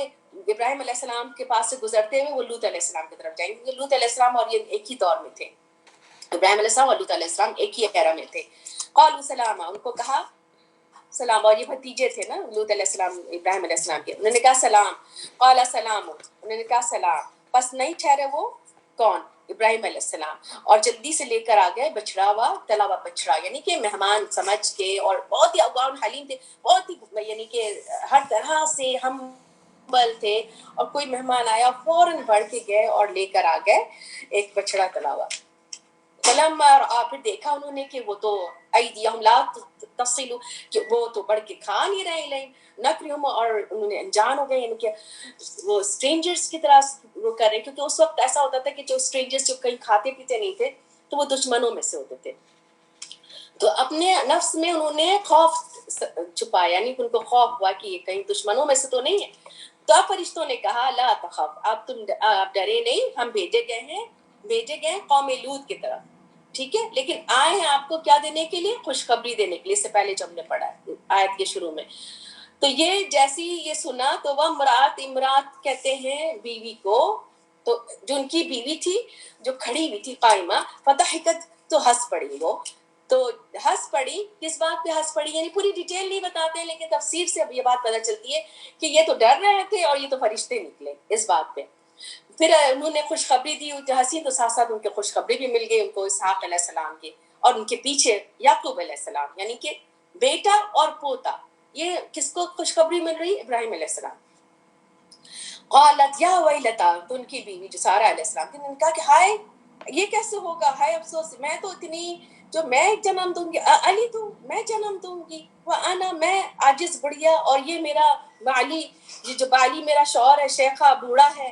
ابراہیم علیہ السلام کے پاس سے گزرتے ہوئے وہ لوط علیہ السلام کی طرف جائیں گے، کیونکہ لوط علیہ السلام اور یہ ایک ہی دور میں تھے. ابراہیم علیہ السلام اور لوط علیہ السلام ایک ہی ایرا میں تھے. قالوا سلاما، ان کو کہا سلام، اور یہ بھتیجے تھے نا لوط علیہ السلام ابراہیم علیہ السلام کے. انہوں نے کہا سلام. قال سلام، انہوں نے کہا سلام. پس نہیں ٹھہرے وہ کون؟ ابراہیم علیہ السلام، اور جلدی سے لے کر آ گئے بچڑا ہوا، تلا ہوا بچڑا، یعنی کہ مہمان سمجھ کے، اور بہت ہی اوان حلیم تھے، بہت ہی یعنی کہ ہر طرح سے ہم بل تھے. اور کوئی مہمان آیا فوراً بڑھ کے گئے اور لے کر آ گئے ایک بچڑا تلا ہوا. فلما پھر دیکھا انہوں نے کہ وہ تو ایدیہم لا تصل، کہ وہ تو بڑھ کے کھا نہیں رہے لیں نکرہم، اور انہوں نے انجان ہو گئے، یعنی کہ وہ اسٹرینجرز کی طرح وہ کر رہے. کیونکہ اس وقت ایسا ہوتا تھا کہ جو اسٹرینجرز جو کہیں کھاتے پیتے نہیں تھے تو وہ دشمنوں میں سے ہوتے تھے. تو اپنے نفس میں انہوں نے خوف چھپایا، یعنی ان کو خوف ہوا کہ یہ کہیں دشمنوں میں سے تو نہیں ہے. تو اب فرشتوں نے کہا لا تخف، آپ ڈرے نہیں، ہم بھیجے گئے قوم لوط کی طرف، ٹھیک ہے، لیکن آئے ہیں آپ کو کیا دینے کے لیے؟ خوشخبری دینے کے لیے. اس سے پہلے جو ہم نے پڑھا ہے آیت کے شروع میں. تو یہ جیسی یہ سنا تو وہ امرات کہتے ہیں بیوی کو، تو جو ان کی بیوی تھی جو کھڑی ہوئی تھی قائمہ، فضحکت، تو ہنس پڑی. وہ تو ہنس پڑی، کس بات پہ ہنس پڑی؟ یعنی پوری ڈیٹیل نہیں بتاتے ہیں، لیکن تفسیر سے اب یہ بات پتہ چلتی ہے کہ یہ تو ڈر رہے تھے اور یہ تو فرشتے نکلے اس بات پہ. پھر انہوں نے خوشخبری دی، ہنسی تو ساتھ ساتھ ان کے خوشخبری بھی مل گئی ان کو اسحاق علیہ السلام کی، اور ان کے پیچھے یعقوب علیہ السلام، یعنی کہ بیٹا اور پوتا. یہ کس کو خوشخبری مل رہی؟ ابراہیم علیہ السلام. قالت یا ویلتا، تو ان کی بیوی جو سارہ علیہ السلام تھی، انہوں نے کہا کہ ہائے یہ کیسے ہوگا، ہائے افسوس، میں تو اتنی جو میں جنم دوں گی، علی تو میں جنم دوں گی، وانا میں عاجز بڑھیا، اور یہ میرا بالی، یہ جو بالی میرا شوہر ہے شیخہ بوڑھا ہے.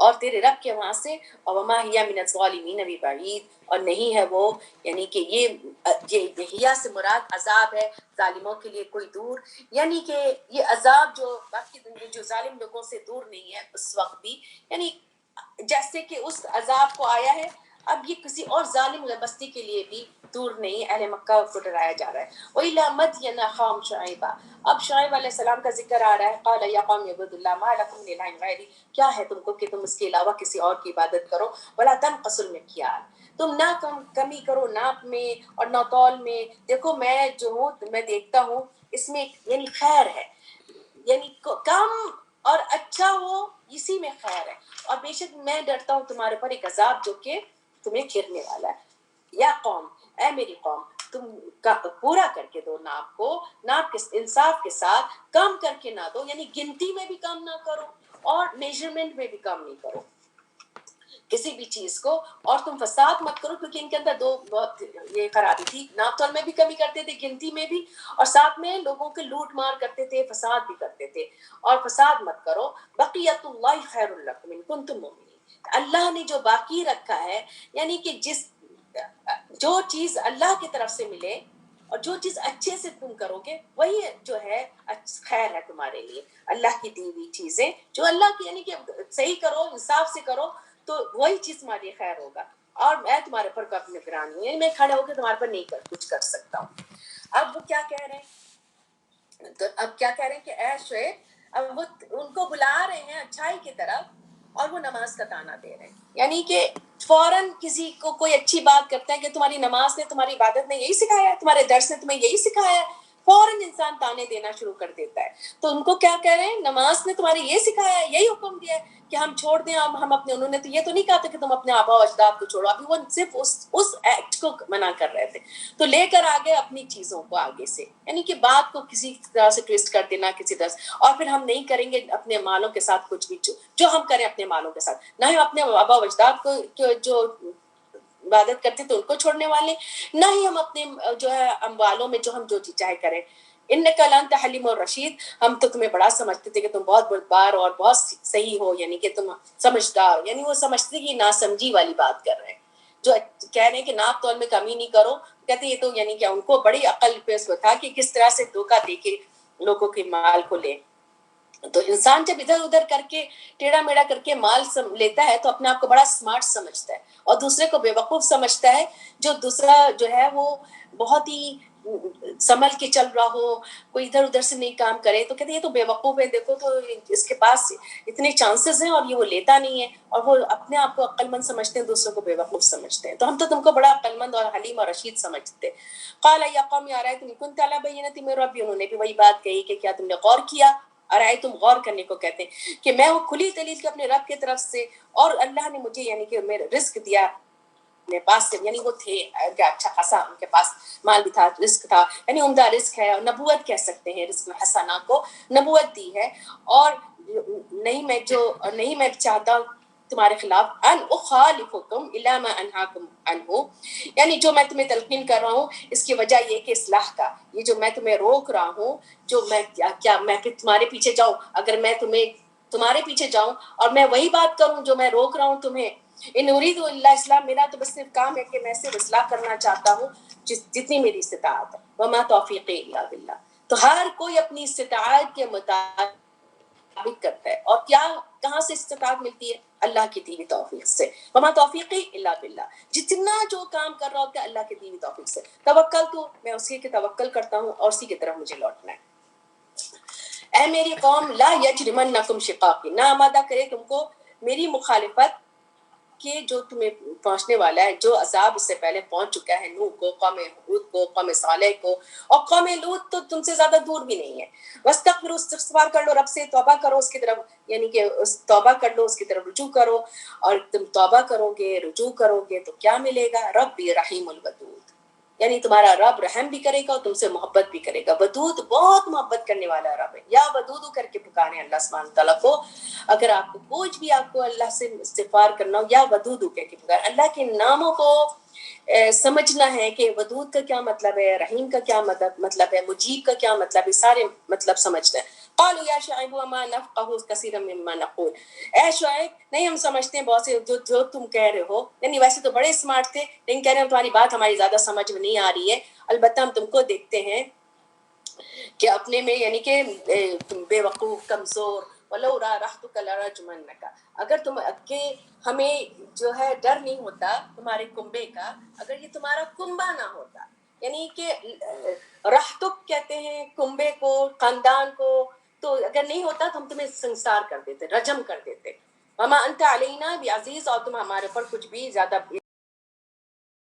اور تیرے رب کے وہاں سے، اور وما ہی من الظالمین ببعید، اور نہیں ہے وہ، یعنی کہ یہ ہیا سے مراد عذاب ہے ظالموں کے لیے کوئی دور، یعنی کہ یہ عذاب جو باقی جو ظالم لوگوں سے دور نہیں ہے اس وقت بھی، یعنی جیسے کہ اس عذاب کو آیا ہے اب یہ کسی اور ظالم بستی کے لیے بھی دور نہیں، اہل مکہ کو ڈرایا جا رہا ہے۔ وَإِلَىٰ مَدْيَنَ أَخَاهُمْ شُعَيْبًا، اب شعیب علیہ السلام کا ذکر آ رہا ہے، قَالَ يَا قَوْمِ اعْبُدُوا اللَّهَ مَا لَكُمْ مِنْ إِلَٰهٍ غَيْرِهِ، کیا ہے تم کو کہ تم اس کے علاوہ کسی اور کی عبادت کرو، وَلَا تَنْقُصُوا الْمِكْيَالَ، تم نہ کمی کرو ناپ میں اور نہ تول میں، دیکھو میں جو ہوں میں دیکھتا ہوں اس میں یعنی خیر ہے، یعنی کم اور اچھا ہو اسی میں خیر ہے، اور بے شک میں ڈرتا ہوں تمہارے پر ایک عذاب جو کہ تمہیں گھرنے والا ہے۔ یا قوم، اے میری قوم، تم پورا کر کے دو ناپ کو، ناپ کے انصاف کے ساتھ، کم کر کے نہ دو، یعنی گنتی میں بھی کم نہ کرو اور میجرمنٹ میں بھی کم نہیں کرو کسی بھی چیز کو، اور تم فساد مت کرو، کیونکہ ان کے اندر دو بہت یہ خرابی تھی، ناپ تول میں بھی کمی کرتے تھے، گنتی میں بھی، اور ساتھ میں لوگوں کے لوٹ مار کرتے تھے، فساد بھی کرتے تھے، اور فساد مت کرو۔ بقیت اللہ خیر لکم ان کنتم مؤمنین، اللہ نے جو باقی رکھا ہے، یعنی کہ جو چیز اللہ کی طرف سے ملے اور جو چیز اچھے سے تم کرو گے وہی جو ہے خیر ہے تمہارے لیے، اللہ کی دی ہوئی چیزیں جو اللہ کی، یعنی کہ صحیح کرو، انصاف سے کرو تو وہی چیز تمہارے لیے خیر ہوگا، اور میں تمہارے پر کب نگرانی ہوں، یعنی میں کھڑے ہو کے تمہارے پر نہیں کچھ کر سکتا ہوں۔ اب وہ کیا کہہ رہے ہیں، تو اب کیا کہہ رہے ہیں کہ اے شعیب، اب وہ ان کو بلا رہے ہیں اچھائی کی طرف اور وہ نماز کا تانا دے رہے ہیں، یعنی کہ فوراً کسی کو کوئی اچھی بات کرتا ہے کہ تمہاری نماز نے، تمہاری عبادت نے یہی سکھایا ہے، تمہارے درس نے تمہیں یہی سکھایا ہے، فوراً انسان تانے دینا شروع کر دیتا ہے۔ تو ان کو کیا کہہ رہے ہیں، نماز نے تمہارے یہ سکھایا ہے، یہی حکم دیا ہے کہ ہم چھوڑ دیں، اب ہم اپنے، انہوں نے تو یہ تو نہیں کہا تھا کہ تم اپنے آبا و اجداد کو چھوڑو، ابھی وہ صرف اس ایکٹ کو منع کر رہے تھے، تو لے کر آگے اپنی چیزوں کو آگے سے، یعنی کہ بات کو کسی طرح سے ٹویسٹ کر دینا کسی طرح سے، اور پھر ہم نہیں کریں گے اپنے مالوں کے ساتھ کچھ بھی جو ہم کریں اپنے مالوں کے ساتھ، نہ ہی اپنے آبا و اجداد کو جو عبادت کرتے تو ان کو چھوڑنے والے، نہ ہی ہم اپنے جو ہے اموالوں میں جو ہم جو چیز چاہے کریں۔ انک لانت حلیم الرشید، ہم تو تمہیں بڑا سمجھتے تھے کہ تم بہت بردبار اور بہت صحیح ہو، یعنی کہ تم سمجھدار ہو، یعنی وہ سمجھتے کہ ناسمجھی والی بات کر رہے ہیں، جو کہہ رہے ہیں کہ ناپ تول میں کمی نہیں کرو، کہتے یہ تو یعنی کہ ان کو بڑی عقل پہ اس تھا کہ کس طرح سے دھوکہ دے کے لوگوں کے مال کو لے۔ تو انسان جب ادھر ادھر کر کے ٹیڑھا میڑا کر کے مال لیتا ہے تو اپنے آپ کو بڑا سمارٹ سمجھتا ہے، اور دوسرے کو بے وقوف سمجھتا ہے، جو دوسرا جو ہے وہ بہت ہی سنبھل کے چل رہا ہو، کوئی ادھر ادھر سے نہیں کام کرے تو کہتے ہیں یہ تو بے وقوف ہے، دیکھو تو اس کے پاس اتنے چانسز ہیں اور یہ وہ لیتا نہیں ہے، اور وہ اپنے آپ کو عقل مند سمجھتے ہیں، دوسروں کو بے وقوف سمجھتے ہیں، تو ہم تو تم کو بڑا عقل مند اور حلیم اور رشید سمجھتے۔ قال یا قوم ارأیتم ان کنت علی بینۃ من ربی، انہوں نے بھی وہی بات کہی کہ کیا تم نے غور کیا، ارأیتم غور کرنے کو کہتے ہیں کہ میں وہ کھلی دلیل کے اپنے رب کی طرف سے، اور اللہ نے مجھے یعنی کہ میرا رزق دیا اپنے پاس سے، یعنی وہ تھے اچھا خاصا ان کے پاس مال بھی تھا، رزق تھا، یعنی عمدہ رزق ہے، اور نبوت کہہ سکتے ہیں رزق حسنہ کو، نبوت دی ہے، اور نہیں میں چاہتا تمہارے خلاف ان اخالفکم الی ما انہاکم عنہ، یعنی جو میں تمہیں تلقین کر رہا ہوں اس کی وجہ یہ کہ اصلاح کا، یہ جو میں تمہیں روک رہا ہوں، جو میں کیا میں پھر تمہارے پیچھے جاؤں، اگر میں تمہارے پیچھے جاؤں اور میں وہی بات کروں جو میں روک رہا ہوں تمہیں، ان اريد الا اصلاح، میرا تو بس صرف کام ہے کہ میں صرف اصلاح کرنا چاہتا ہوں جتنی میری استطاعت ہے، وما توفیقی الا باللہ، تو ہر کوئی اپنی استطاعت کے مطابق کرتا ہے، اور کیا کہاں سے استطاعت ملتی ہے، اللہ کی دی ہوئی توفیق سے، وما توفیقی الا باللہ، جتنا جو کام کر رہا ہوتا ہے اللہ کی دی ہوئی توفیق سے، توکل تو میں اسی کے توکل کرتا ہوں اور اسی کی طرف مجھے لوٹنا ہے۔ اے میری قوم لا یجرمنکم شقاقی، نہ آمادہ کرے تم کو میری مخالفت کہ جو تمہیں پہنچنے والا ہے، جو عذاب اس سے پہلے پہنچ چکا ہے نوح کو، قوم ہود کو، قوم صالح کو، اور قوم لوط تو تم سے زیادہ دور بھی نہیں ہے۔ واستغفروا، استغفار کر لو رب سے، توبہ کرو اس کی طرف، یعنی کہ توبہ کر لو اس کی طرف رجوع کرو، اور تم توبہ کرو گے رجوع کرو گے تو کیا ملے گا، ربی رحیم الودود، یعنی تمہارا رب رحم بھی کرے گا اور تم سے محبت بھی کرے گا، ودود بہت محبت کرنے والا رب ہے، یا ودود کر کے پکارے اللہ سبحانہ تعالیٰ کو، اگر آپ کو کچھ بھی آپ کو اللہ سے استغفار کرنا ہو، یا ودود کر کے پکارے، اللہ کے ناموں کو سمجھنا ہے کہ ودود کا کیا مطلب ہے، رحیم کا کیا مطلب ہے، مجیب کا کیا مطلب ہے، سارے مطلب سمجھنا ہے۔ قالوا یا شعیب وما نفقه کثیرا مما نقول، اے شعیب نہیں ہم سمجھتے ہیں بہت سے جو تم کہہ رہے ہو، یعنی ویسے تو بڑے اسمارٹ تھے لیکن کہہ رہے ہیں تمہاری بات ہماری زیادہ سمجھ میں نہیں آ رہی ہے، البتہ ہم تم کو دیکھتے ہیں کہ اپنے میں یعنی کہ تم بے وقوف کمزور، ولو رحتک لرجمنک، اگر تم کہ ہمیں جو ہے ڈر نہیں ہوتا تمہارے کنبے کا، اگر یہ تمہارا کنبا نہ ہوتا، یعنی کہ رحتک کہتے ہیں کنبے کو، خاندان کو، تو اگر نہیں ہوتا تو ہم تمہیں سنسار کر دیتے، رجم کر دیتے، وما انت علینا بعزیز، اور تم ہمارے اوپر کچھ بھی زیادہ